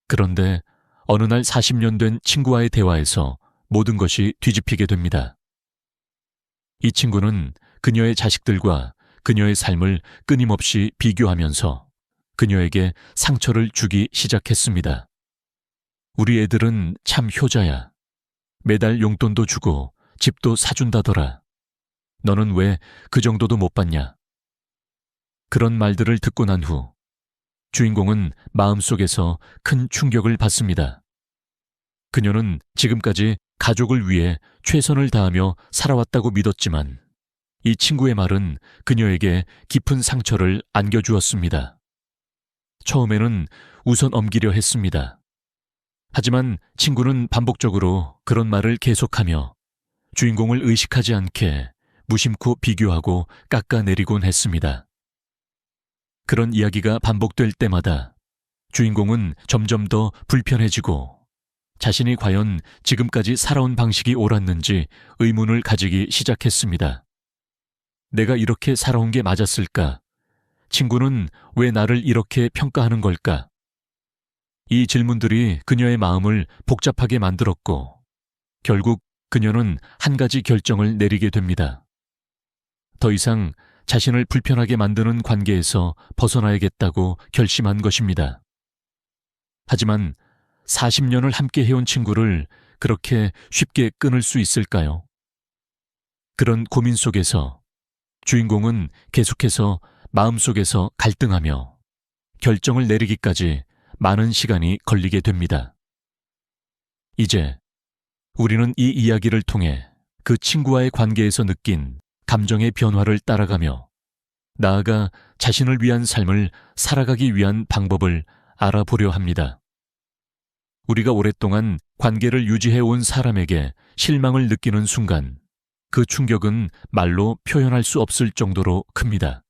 그런데 어느 날 40년 된 친구와의 대화에서 모든 것이 뒤집히게 됩니다. 이 친구는 그녀의 자식들과 그녀의 삶을 끊임없이 비교하면서 그녀에게 상처를 주기 시작했습니다. 우리 애들은 참 효자야. 매달 용돈도 주고 집도 사준다더라. 너는 왜 그 정도도 못 받냐? 그런 말들을 듣고 난 후 주인공은 마음속에서 큰 충격을 받습니다. 그녀는 지금까지 가족을 위해 최선을 다하며 살아왔다고 믿었지만 이 친구의 말은 그녀에게 깊은 상처를 안겨주었습니다. 처음에는 웃어 넘기려 했습니다. 하지만 친구는 반복적으로 그런 말을 계속하며 주인공을 의식하지 않게 무심코 비교하고 깎아내리곤 했습니다. 그런 이야기가 반복될 때마다 주인공은 점점 더 불편해지고 자신이 과연 지금까지 살아온 방식이 옳았는지 의문을 가지기 시작했습니다. 내가 이렇게 살아온 게 맞았을까? 친구는 왜 나를 이렇게 평가하는 걸까? 이 질문들이 그녀의 마음을 복잡하게 만들었고, 결국 그녀는 한 가지 결정을 내리게 됩니다. 더 이상 자신을 불편하게 만드는 관계에서 벗어나야겠다고 결심한 것입니다. 하지만 40년을 함께 해온 친구를 그렇게 쉽게 끊을 수 있을까요? 그런 고민 속에서 주인공은 계속해서 마음속에서 갈등하며 결정을 내리기까지 많은 시간이 걸리게 됩니다. 이제 우리는 이 이야기를 통해 그 친구와의 관계에서 느낀 감정의 변화를 따라가며 나아가 자신을 위한 삶을 살아가기 위한 방법을 알아보려 합니다. 우리가 오랫동안 관계를 유지해 온 사람에게 실망을 느끼는 순간 그 충격은 말로 표현할 수 없을 정도로 큽니다.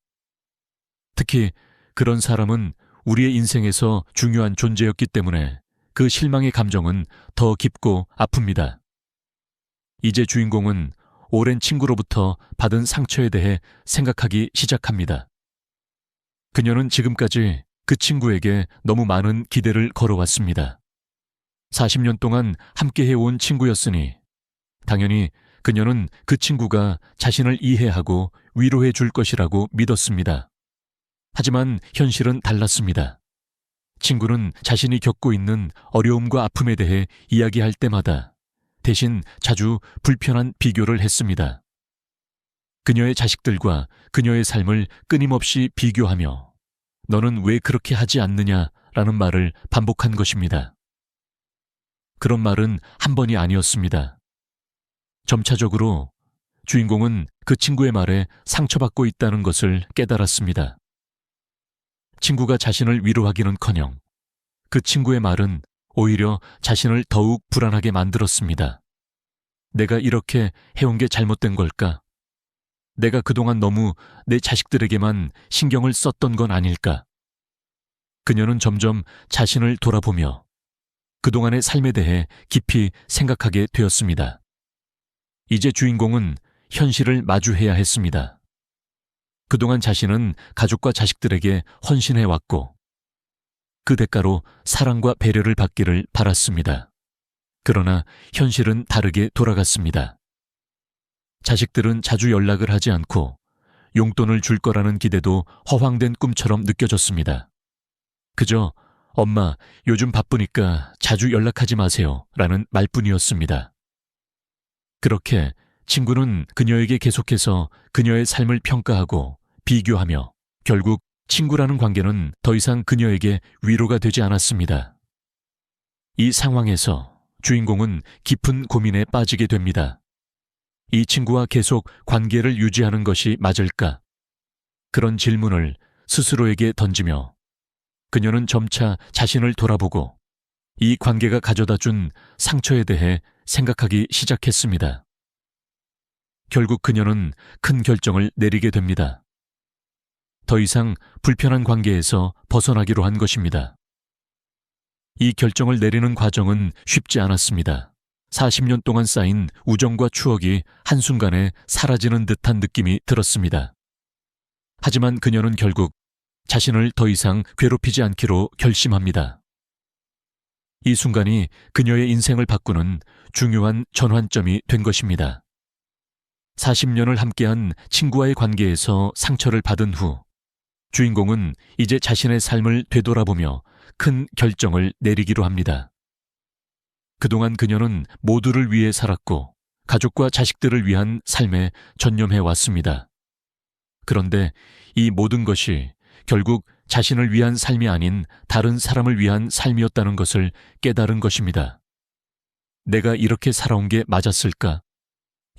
특히 그런 사람은 우리의 인생에서 중요한 존재였기 때문에 그 실망의 감정은 더 깊고 아픕니다. 이제 주인공은 오랜 친구로부터 받은 상처에 대해 생각하기 시작합니다. 그녀는 지금까지 그 친구에게 너무 많은 기대를 걸어왔습니다. 40년 동안 함께 해온 친구였으니 당연히 그녀는 그 친구가 자신을 이해하고 위로해 줄 것이라고 믿었습니다. 하지만 현실은 달랐습니다. 친구는 자신이 겪고 있는 어려움과 아픔에 대해 이야기할 때마다 대신 자주 불편한 비교를 했습니다. 그녀의 자식들과 그녀의 삶을 끊임없이 비교하며 너는 왜 그렇게 하지 않느냐라는 말을 반복한 것입니다. 그런 말은 한 번이 아니었습니다. 점차적으로 주인공은 그 친구의 말에 상처받고 있다는 것을 깨달았습니다. 친구가 자신을 위로하기는커녕 그 친구의 말은 오히려 자신을 더욱 불안하게 만들었습니다. 내가 이렇게 해온 게 잘못된 걸까? 내가 그동안 너무 내 자식들에게만 신경을 썼던 건 아닐까? 그녀는 점점 자신을 돌아보며 그동안의 삶에 대해 깊이 생각하게 되었습니다. 이제 주인공은 현실을 마주해야 했습니다. 그동안 자신은 가족과 자식들에게 헌신해왔고 그 대가로 사랑과 배려를 받기를 바랐습니다. 그러나 현실은 다르게 돌아갔습니다. 자식들은 자주 연락을 하지 않고 용돈을 줄 거라는 기대도 허황된 꿈처럼 느껴졌습니다. 그저 엄마, 요즘 바쁘니까 자주 연락하지 마세요 라는 말뿐이었습니다. 그렇게 친구는 그녀에게 계속해서 그녀의 삶을 평가하고 비교하며 결국 친구라는 관계는 더 이상 그녀에게 위로가 되지 않았습니다. 이 상황에서 주인공은 깊은 고민에 빠지게 됩니다. 이 친구와 계속 관계를 유지하는 것이 맞을까? 그런 질문을 스스로에게 던지며 그녀는 점차 자신을 돌아보고 이 관계가 가져다 준 상처에 대해 생각하기 시작했습니다. 결국 그녀는 큰 결정을 내리게 됩니다. 더 이상 불편한 관계에서 벗어나기로 한 것입니다. 이 결정을 내리는 과정은 쉽지 않았습니다. 40년 동안 쌓인 우정과 추억이 한순간에 사라지는 듯한 느낌이 들었습니다. 하지만 그녀는 결국 자신을 더 이상 괴롭히지 않기로 결심합니다. 이 순간이 그녀의 인생을 바꾸는 중요한 전환점이 된 것입니다. 40년을 함께한 친구와의 관계에서 상처를 받은 후 주인공은 이제 자신의 삶을 되돌아보며 큰 결정을 내리기로 합니다. 그동안 그녀는 모두를 위해 살았고 가족과 자식들을 위한 삶에 전념해 왔습니다. 그런데 이 모든 것이 결국 자신을 위한 삶이 아닌 다른 사람을 위한 삶이었다는 것을 깨달은 것입니다. 내가 이렇게 살아온 게 맞았을까?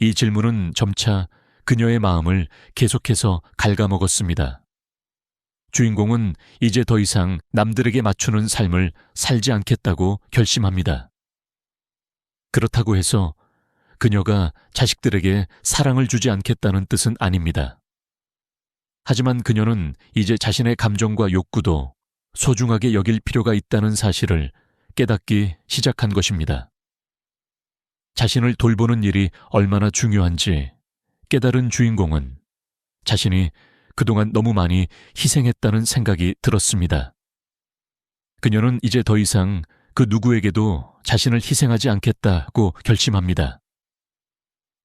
이 질문은 점차 그녀의 마음을 계속해서 갉아먹었습니다. 주인공은 이제 더 이상 남들에게 맞추는 삶을 살지 않겠다고 결심합니다. 그렇다고 해서 그녀가 자식들에게 사랑을 주지 않겠다는 뜻은 아닙니다. 하지만 그녀는 이제 자신의 감정과 욕구도 소중하게 여길 필요가 있다는 사실을 깨닫기 시작한 것입니다. 자신을 돌보는 일이 얼마나 중요한지 깨달은 주인공은 자신이 그동안 너무 많이 희생했다는 생각이 들었습니다. 그녀는 이제 더 이상 그 누구에게도 자신을 희생하지 않겠다고 결심합니다.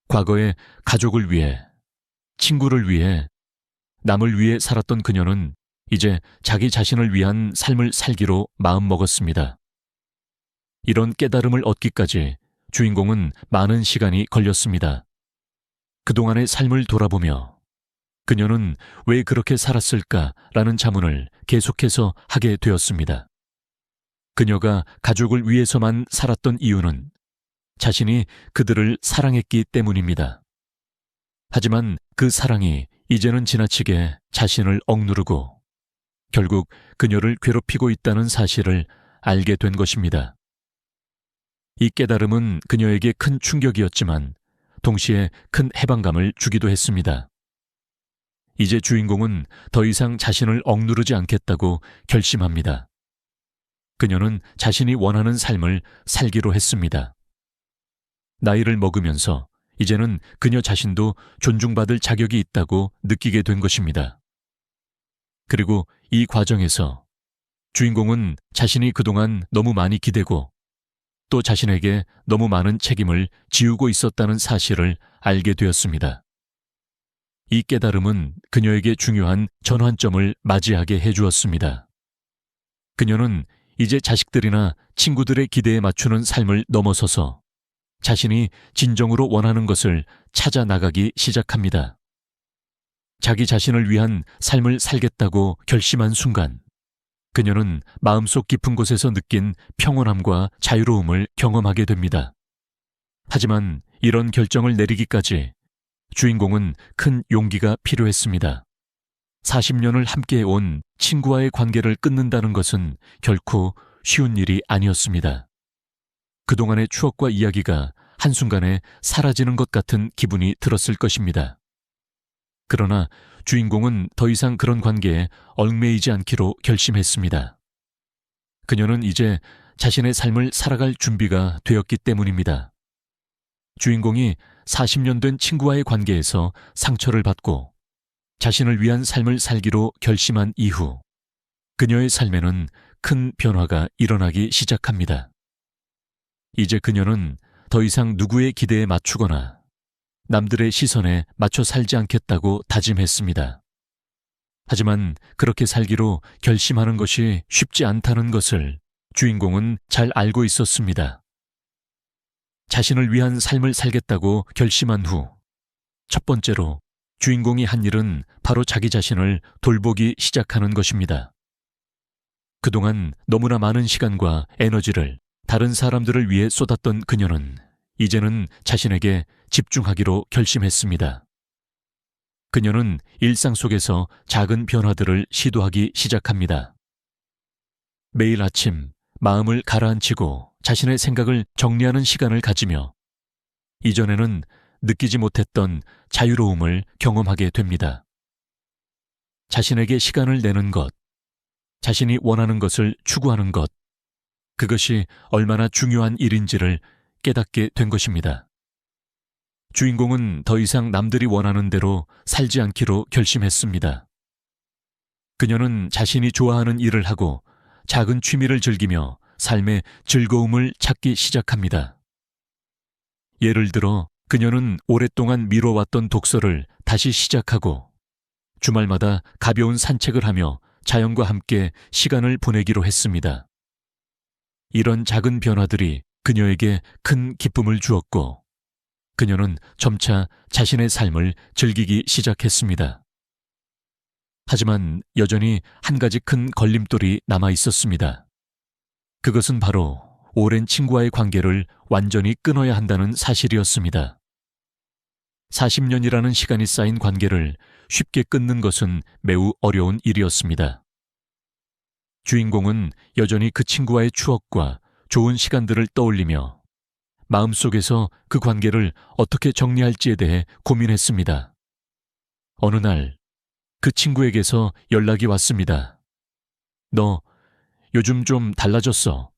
과거에 가족을 위해, 친구를 위해, 남을 위해 살았던 그녀는 이제 자기 자신을 위한 삶을 살기로 마음먹었습니다. 이런 깨달음을 얻기까지 주인공은 많은 시간이 걸렸습니다. 그동안의 삶을 돌아보며 그녀는 왜 그렇게 살았을까라는 자문을 계속해서 하게 되었습니다. 그녀가 가족을 위해서만 살았던 이유는 자신이 그들을 사랑했기 때문입니다. 하지만 그 사랑이 이제는 지나치게 자신을 억누르고 결국 그녀를 괴롭히고 있다는 사실을 알게 된 것입니다. 이 깨달음은 그녀에게 큰 충격이었지만 동시에 큰 해방감을 주기도 했습니다. 이제 주인공은 더 이상 자신을 억누르지 않겠다고 결심합니다. 그녀는 자신이 원하는 삶을 살기로 했습니다. 나이를 먹으면서 이제는 그녀 자신도 존중받을 자격이 있다고 느끼게 된 것입니다. 그리고 이 과정에서 주인공은 자신이 그동안 너무 많이 기대고 또 자신에게 너무 많은 책임을 지우고 있었다는 사실을 알게 되었습니다. 이 깨달음은 그녀에게 중요한 전환점을 맞이하게 해주었습니다. 그녀는 이제 자식들이나 친구들의 기대에 맞추는 삶을 넘어서서 자신이 진정으로 원하는 것을 찾아 나가기 시작합니다. 자기 자신을 위한 삶을 살겠다고 결심한 순간, 그녀는 마음속 깊은 곳에서 느낀 평온함과 자유로움을 경험하게 됩니다. 하지만 이런 결정을 내리기까지 주인공은 큰 용기가 필요했습니다. 40년을 함께해온 친구와의 관계를 끊는다는 것은 결코 쉬운 일이 아니었습니다. 그동안의 추억과 이야기가 한순간에 사라지는 것 같은 기분이 들었을 것입니다. 그러나 주인공은 더 이상 그런 관계에 얽매이지 않기로 결심했습니다. 그녀는 이제 자신의 삶을 살아갈 준비가 되었기 때문입니다. 주인공이 40년 된 친구와의 관계에서 상처를 받고 자신을 위한 삶을 살기로 결심한 이후 그녀의 삶에는 큰 변화가 일어나기 시작합니다. 이제 그녀는 더 이상 누구의 기대에 맞추거나 남들의 시선에 맞춰 살지 않겠다고 다짐했습니다. 하지만 그렇게 살기로 결심하는 것이 쉽지 않다는 것을 주인공은 잘 알고 있었습니다. 자신을 위한 삶을 살겠다고 결심한 후 첫 번째로 주인공이 한 일은 바로 자기 자신을 돌보기 시작하는 것입니다. 그동안 너무나 많은 시간과 에너지를 다른 사람들을 위해 쏟았던 그녀는 이제는 자신에게 집중하기로 결심했습니다. 그녀는 일상 속에서 작은 변화들을 시도하기 시작합니다. 매일 아침 마음을 가라앉히고 자신의 생각을 정리하는 시간을 가지며 이전에는 느끼지 못했던 자유로움을 경험하게 됩니다. 자신에게 시간을 내는 것, 자신이 원하는 것을 추구하는 것, 그것이 얼마나 중요한 일인지를 깨닫게 된 것입니다. 주인공은 더 이상 남들이 원하는 대로 살지 않기로 결심했습니다. 그녀는 자신이 좋아하는 일을 하고 작은 취미를 즐기며 삶의 즐거움을 찾기 시작합니다. 예를 들어 그녀는 오랫동안 미뤄왔던 독서를 다시 시작하고 주말마다 가벼운 산책을 하며 자연과 함께 시간을 보내기로 했습니다. 이런 작은 변화들이 그녀에게 큰 기쁨을 주었고 그녀는 점차 자신의 삶을 즐기기 시작했습니다. 하지만 여전히 한 가지 큰 걸림돌이 남아 있었습니다. 그것은 바로 오랜 친구와의 관계를 완전히 끊어야 한다는 사실이었습니다. 40년이라는 시간이 쌓인 관계를 쉽게 끊는 것은 매우 어려운 일이었습니다. 주인공은 여전히 그 친구와의 추억과 좋은 시간들을 떠올리며 마음속에서 그 관계를 어떻게 정리할지에 대해 고민했습니다. 어느 날 그 친구에게서 연락이 왔습니다. 너 요즘 좀 달라졌어.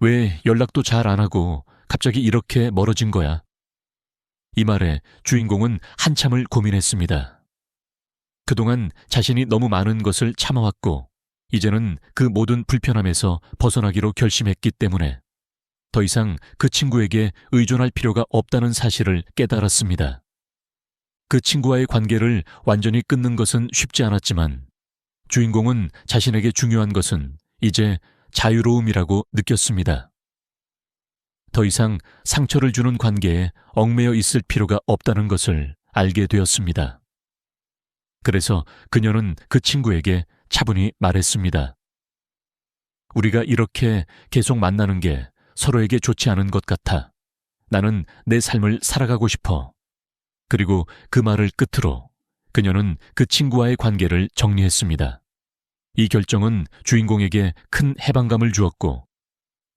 왜 연락도 잘 안 하고 갑자기 이렇게 멀어진 거야? 이 말에 주인공은 한참을 고민했습니다. 그동안 자신이 너무 많은 것을 참아왔고 이제는 그 모든 불편함에서 벗어나기로 결심했기 때문에 더 이상 그 친구에게 의존할 필요가 없다는 사실을 깨달았습니다. 그 친구와의 관계를 완전히 끊는 것은 쉽지 않았지만 주인공은 자신에게 중요한 것은 이제 자유로움이라고 느꼈습니다. 더 이상 상처를 주는 관계에 얽매여 있을 필요가 없다는 것을 알게 되었습니다. 그래서 그녀는 그 친구에게 차분히 말했습니다. 우리가 이렇게 계속 만나는 게 서로에게 좋지 않은 것 같아. 나는 내 삶을 살아가고 싶어. 그리고 그 말을 끝으로 그녀는 그 친구와의 관계를 정리했습니다. 이 결정은 주인공에게 큰 해방감을 주었고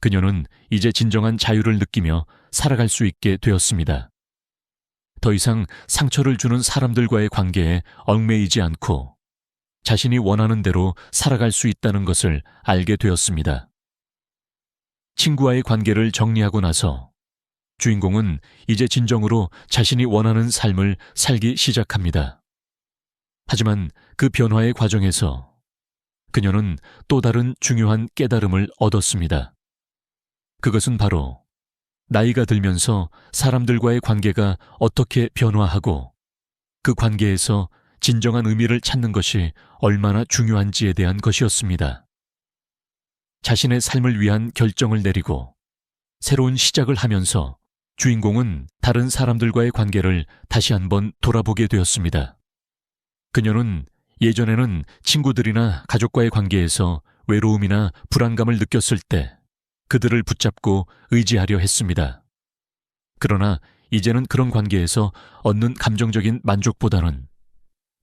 그녀는 이제 진정한 자유를 느끼며 살아갈 수 있게 되었습니다. 더 이상 상처를 주는 사람들과의 관계에 얽매이지 않고 자신이 원하는 대로 살아갈 수 있다는 것을 알게 되었습니다. 친구와의 관계를 정리하고 나서 주인공은 이제 진정으로 자신이 원하는 삶을 살기 시작합니다. 하지만 그 변화의 과정에서 그녀는 또 다른 중요한 깨달음을 얻었습니다. 그것은 바로 나이가 들면서 사람들과의 관계가 어떻게 변화하고 그 관계에서 진정한 의미를 찾는 것이 얼마나 중요한지에 대한 것이었습니다. 자신의 삶을 위한 결정을 내리고 새로운 시작을 하면서 주인공은 다른 사람들과의 관계를 다시 한번 돌아보게 되었습니다. 그녀는 예전에는 친구들이나 가족과의 관계에서 외로움이나 불안감을 느꼈을 때 그들을 붙잡고 의지하려 했습니다. 그러나 이제는 그런 관계에서 얻는 감정적인 만족보다는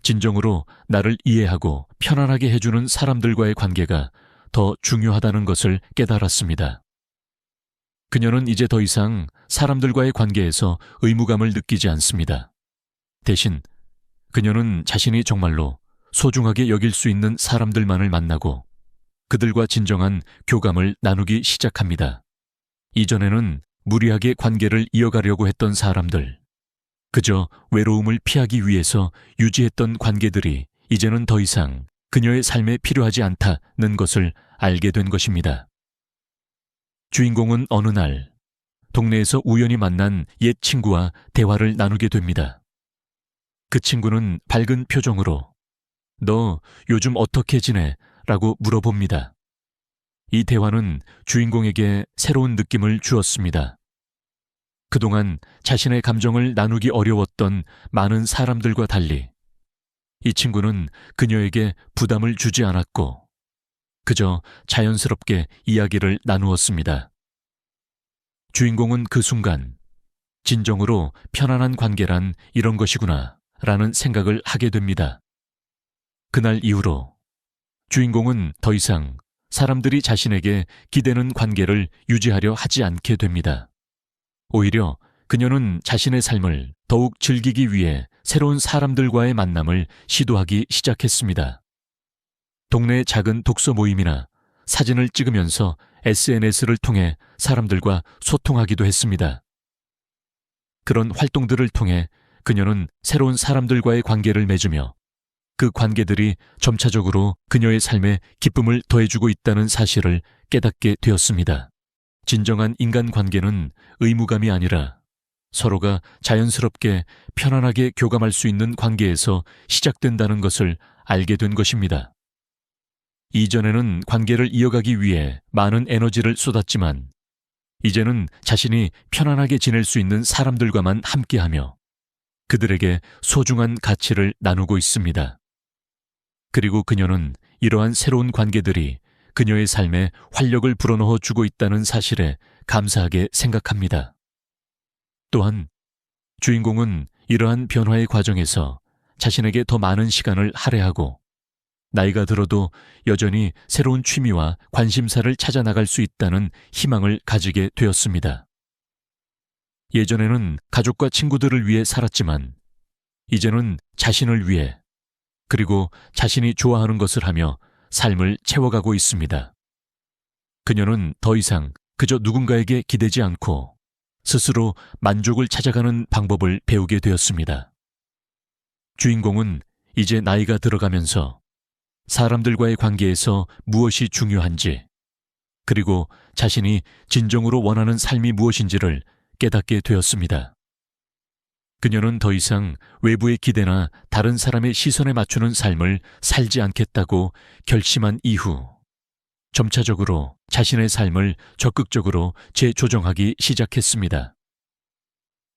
진정으로 나를 이해하고 편안하게 해주는 사람들과의 관계가 더 중요하다는 것을 깨달았습니다. 그녀는 이제 더 이상 사람들과의 관계에서 의무감을 느끼지 않습니다. 대신 그녀는 자신이 정말로 소중하게 여길 수 있는 사람들만을 만나고 그들과 진정한 교감을 나누기 시작합니다. 이전에는 무리하게 관계를 이어가려고 했던 사람들, 그저 외로움을 피하기 위해서 유지했던 관계들이 이제는 더 이상 그녀의 삶에 필요하지 않다는 것을 알게 된 것입니다. 주인공은 어느 날 동네에서 우연히 만난 옛 친구와 대화를 나누게 됩니다. 그 친구는 밝은 표정으로 "너 요즘 어떻게 지내?" 라고 물어봅니다. 이 대화는 주인공에게 새로운 느낌을 주었습니다. 그동안 자신의 감정을 나누기 어려웠던 많은 사람들과 달리 이 친구는 그녀에게 부담을 주지 않았고 그저 자연스럽게 이야기를 나누었습니다. 주인공은 그 순간 진정으로 편안한 관계란 이런 것이구나 라는 생각을 하게 됩니다. 그날 이후로 주인공은 더 이상 사람들이 자신에게 기대는 관계를 유지하려 하지 않게 됩니다. 오히려 그녀는 자신의 삶을 더욱 즐기기 위해 새로운 사람들과의 만남을 시도하기 시작했습니다. 동네 작은 독서 모임이나 사진을 찍으면서 SNS를 통해 사람들과 소통하기도 했습니다. 그런 활동들을 통해 그녀는 새로운 사람들과의 관계를 맺으며 그 관계들이 점차적으로 그녀의 삶에 기쁨을 더해주고 있다는 사실을 깨닫게 되었습니다. 진정한 인간관계는 의무감이 아니라 서로가 자연스럽게 편안하게 교감할 수 있는 관계에서 시작된다는 것을 알게 된 것입니다. 이전에는 관계를 이어가기 위해 많은 에너지를 쏟았지만 이제는 자신이 편안하게 지낼 수 있는 사람들과만 함께하며 그들에게 소중한 가치를 나누고 있습니다. 그리고 그녀는 이러한 새로운 관계들이 그녀의 삶에 활력을 불어넣어 주고 있다는 사실에 감사하게 생각합니다. 또한 주인공은 이러한 변화의 과정에서 자신에게 더 많은 시간을 할애하고 나이가 들어도 여전히 새로운 취미와 관심사를 찾아 나갈 수 있다는 희망을 가지게 되었습니다. 예전에는 가족과 친구들을 위해 살았지만 이제는 자신을 위해 그리고 자신이 좋아하는 것을 하며 삶을 채워가고 있습니다. 그녀는 더 이상 그저 누군가에게 기대지 않고 스스로 만족을 찾아가는 방법을 배우게 되었습니다. 주인공은 이제 나이가 들어가면서 사람들과의 관계에서 무엇이 중요한지, 그리고 자신이 진정으로 원하는 삶이 무엇인지를 깨닫게 되었습니다. 그녀는 더 이상 외부의 기대나 다른 사람의 시선에 맞추는 삶을 살지 않겠다고 결심한 이후 점차적으로 자신의 삶을 적극적으로 재조정하기 시작했습니다.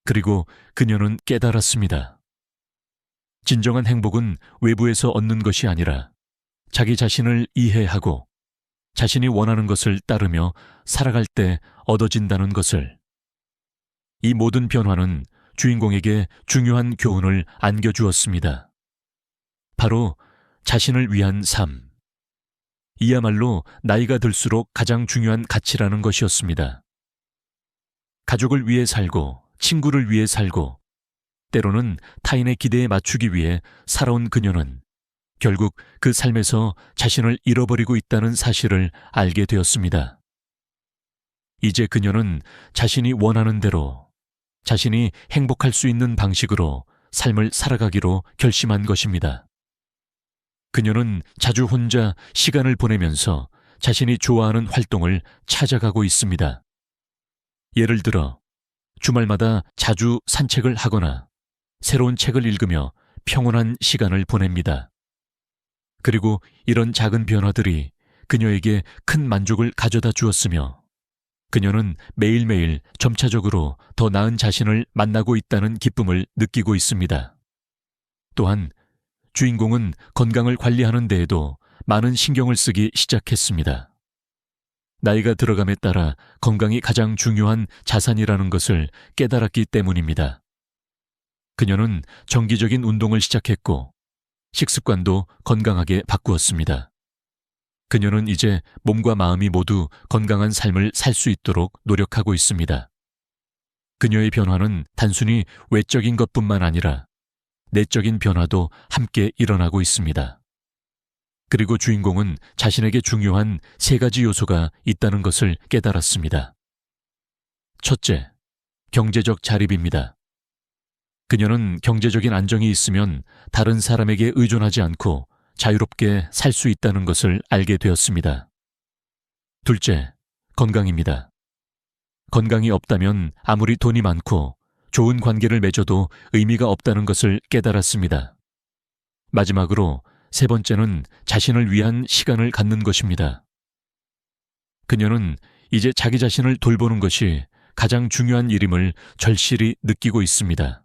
그리고 그녀는 깨달았습니다. 진정한 행복은 외부에서 얻는 것이 아니라 자기 자신을 이해하고 자신이 원하는 것을 따르며 살아갈 때 얻어진다는 것을. 이 모든 변화는 주인공에게 중요한 교훈을 안겨주었습니다. 바로 자신을 위한 삶. 이야말로 나이가 들수록 가장 중요한 가치라는 것이었습니다. 가족을 위해 살고 친구를 위해 살고 때로는 타인의 기대에 맞추기 위해 살아온 그녀는 결국 그 삶에서 자신을 잃어버리고 있다는 사실을 알게 되었습니다. 이제 그녀는 자신이 원하는 대로 자신이 행복할 수 있는 방식으로 삶을 살아가기로 결심한 것입니다. 그녀는 자주 혼자 시간을 보내면서 자신이 좋아하는 활동을 찾아가고 있습니다. 예를 들어 주말마다 자주 산책을 하거나 새로운 책을 읽으며 평온한 시간을 보냅니다. 그리고 이런 작은 변화들이 그녀에게 큰 만족을 가져다 주었으며 그녀는 매일매일 점차적으로 더 나은 자신을 만나고 있다는 기쁨을 느끼고 있습니다. 또한 주인공은 건강을 관리하는 데에도 많은 신경을 쓰기 시작했습니다. 나이가 들어감에 따라 건강이 가장 중요한 자산이라는 것을 깨달았기 때문입니다. 그녀는 정기적인 운동을 시작했고 식습관도 건강하게 바꾸었습니다. 그녀는 이제 몸과 마음이 모두 건강한 삶을 살 수 있도록 노력하고 있습니다. 그녀의 변화는 단순히 외적인 것뿐만 아니라 내적인 변화도 함께 일어나고 있습니다. 그리고 주인공은 자신에게 중요한 3가지 요소가 있다는 것을 깨달았습니다. 첫째, 경제적 자립입니다. 그녀는 경제적인 안정이 있으면 다른 사람에게 의존하지 않고 자유롭게 살 수 있다는 것을 알게 되었습니다. 둘째, 건강입니다. 건강이 없다면 아무리 돈이 많고 좋은 관계를 맺어도 의미가 없다는 것을 깨달았습니다. 마지막으로 3번째는 자신을 위한 시간을 갖는 것입니다. 그녀는 이제 자기 자신을 돌보는 것이 가장 중요한 일임을 절실히 느끼고 있습니다.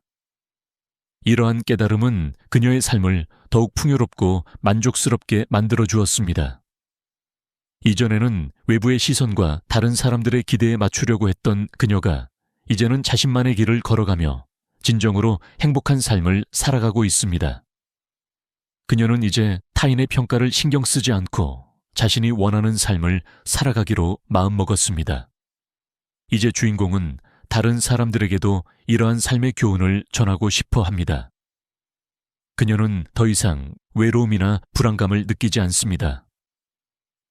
이러한 깨달음은 그녀의 삶을 더욱 풍요롭고 만족스럽게 만들어 주었습니다. 이전에는 외부의 시선과 다른 사람들의 기대에 맞추려고 했던 그녀가 이제는 자신만의 길을 걸어가며 진정으로 행복한 삶을 살아가고 있습니다. 그녀는 이제 타인의 평가를 신경 쓰지 않고 자신이 원하는 삶을 살아가기로 마음먹었습니다. 이제 주인공은 다른 사람들에게도 이러한 삶의 교훈을 전하고 싶어 합니다. 그녀는 더 이상 외로움이나 불안감을 느끼지 않습니다.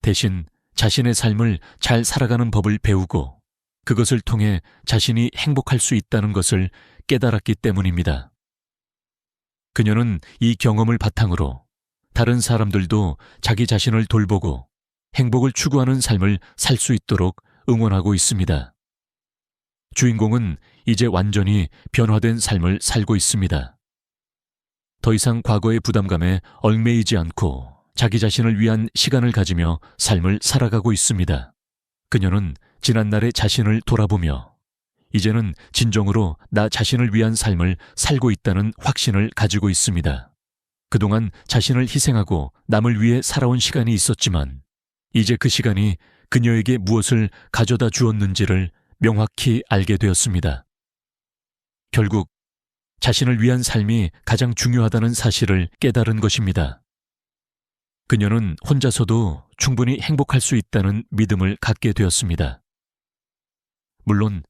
대신 자신의 삶을 잘 살아가는 법을 배우고 그것을 통해 자신이 행복할 수 있다는 것을 깨달았기 때문입니다. 그녀는 이 경험을 바탕으로 다른 사람들도 자기 자신을 돌보고 행복을 추구하는 삶을 살 수 있도록 응원하고 있습니다. 주인공은 이제 완전히 변화된 삶을 살고 있습니다. 더 이상 과거의 부담감에 얽매이지 않고 자기 자신을 위한 시간을 가지며 삶을 살아가고 있습니다. 그녀는 지난날의 자신을 돌아보며 이제는 진정으로 나 자신을 위한 삶을 살고 있다는 확신을 가지고 있습니다. 그동안 자신을 희생하고 남을 위해 살아온 시간이 있었지만 이제 그 시간이 그녀에게 무엇을 가져다 주었는지를 명확히 알게 되었습니다. 결국 자신을 위한 삶이 가장 중요하다는 사실을 깨달은 것입니다. 그녀는 혼자서도 충분히 행복할 수 있다는 믿음을 갖게 되었습니다. 물론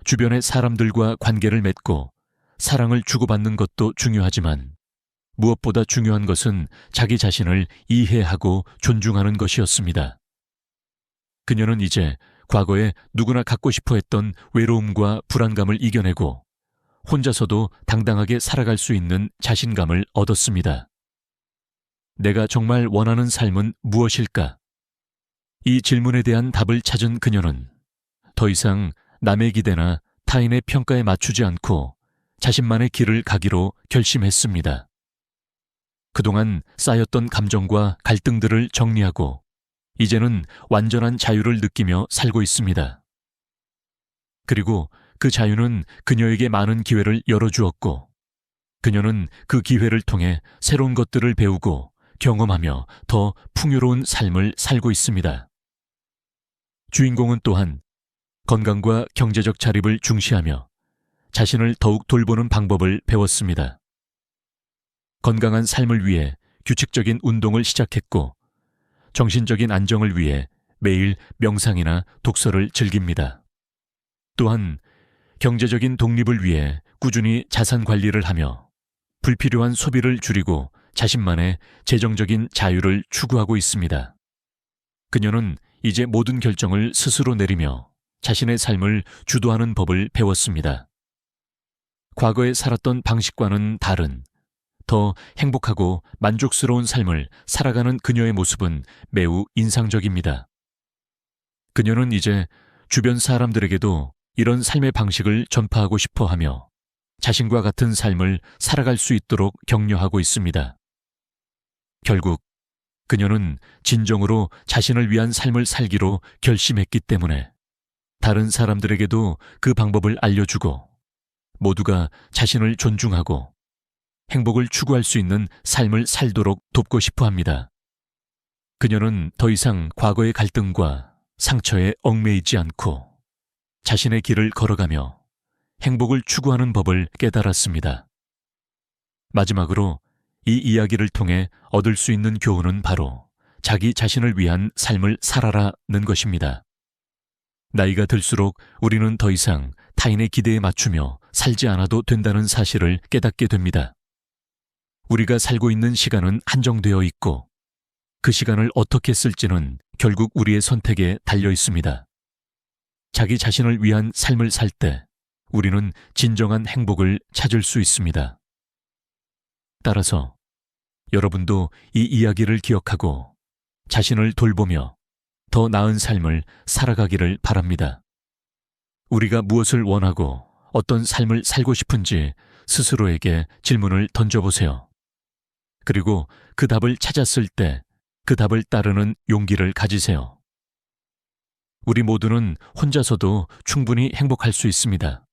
주변의 사람들과 관계를 맺고 사랑을 주고받는 것도 중요하지만 무엇보다 중요한 것은 자기 자신을 이해하고 존중하는 것이었습니다. 그녀는 이제 과거에 누구나 갖고 싶어 했던 외로움과 불안감을 이겨내고 혼자서도 당당하게 살아갈 수 있는 자신감을 얻었습니다. 내가 정말 원하는 삶은 무엇일까? 이 질문에 대한 답을 찾은 그녀는 더 이상 남의 기대나 타인의 평가에 맞추지 않고 자신만의 길을 가기로 결심했습니다. 그동안 쌓였던 감정과 갈등들을 정리하고 이제는 완전한 자유를 느끼며 살고 있습니다. 그리고 그 자유는 그녀에게 많은 기회를 열어주었고 그녀는 그 기회를 통해 새로운 것들을 배우고 경험하며 더 풍요로운 삶을 살고 있습니다. 주인공은 또한 건강과 경제적 자립을 중시하며 자신을 더욱 돌보는 방법을 배웠습니다. 건강한 삶을 위해 규칙적인 운동을 시작했고 정신적인 안정을 위해 매일 명상이나 독서를 즐깁니다. 또한 경제적인 독립을 위해 꾸준히 자산 관리를 하며 불필요한 소비를 줄이고 자신만의 재정적인 자유를 추구하고 있습니다. 그녀는 이제 모든 결정을 스스로 내리며 자신의 삶을 주도하는 법을 배웠습니다. 과거에 살았던 방식과는 다른 더 행복하고 만족스러운 삶을 살아가는 그녀의 모습은 매우 인상적입니다. 그녀는 이제 주변 사람들에게도 이런 삶의 방식을 전파하고 싶어 하며 자신과 같은 삶을 살아갈 수 있도록 격려하고 있습니다. 결국 그녀는 진정으로 자신을 위한 삶을 살기로 결심했기 때문에 다른 사람들에게도 그 방법을 알려주고 모두가 자신을 존중하고 행복을 추구할 수 있는 삶을 살도록 돕고 싶어 합니다. 그녀는 더 이상 과거의 갈등과 상처에 얽매이지 않고 자신의 길을 걸어가며 행복을 추구하는 법을 깨달았습니다. 마지막으로 이 이야기를 통해 얻을 수 있는 교훈은 바로 자기 자신을 위한 삶을 살아라는 것입니다. 나이가 들수록 우리는 더 이상 타인의 기대에 맞추며 살지 않아도 된다는 사실을 깨닫게 됩니다. 우리가 살고 있는 시간은 한정되어 있고 그 시간을 어떻게 쓸지는 결국 우리의 선택에 달려 있습니다. 자기 자신을 위한 삶을 살 때 우리는 진정한 행복을 찾을 수 있습니다. 따라서 여러분도 이 이야기를 기억하고 자신을 돌보며 더 나은 삶을 살아가기를 바랍니다. 우리가 무엇을 원하고 어떤 삶을 살고 싶은지 스스로에게 질문을 던져보세요. 그리고 그 답을 찾았을 때 그 답을 따르는 용기를 가지세요. 우리 모두는 혼자서도 충분히 행복할 수 있습니다.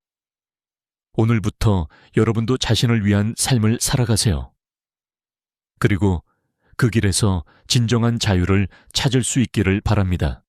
오늘부터 여러분도 자신을 위한 삶을 살아가세요. 그리고 그 길에서 진정한 자유를 찾을 수 있기를 바랍니다.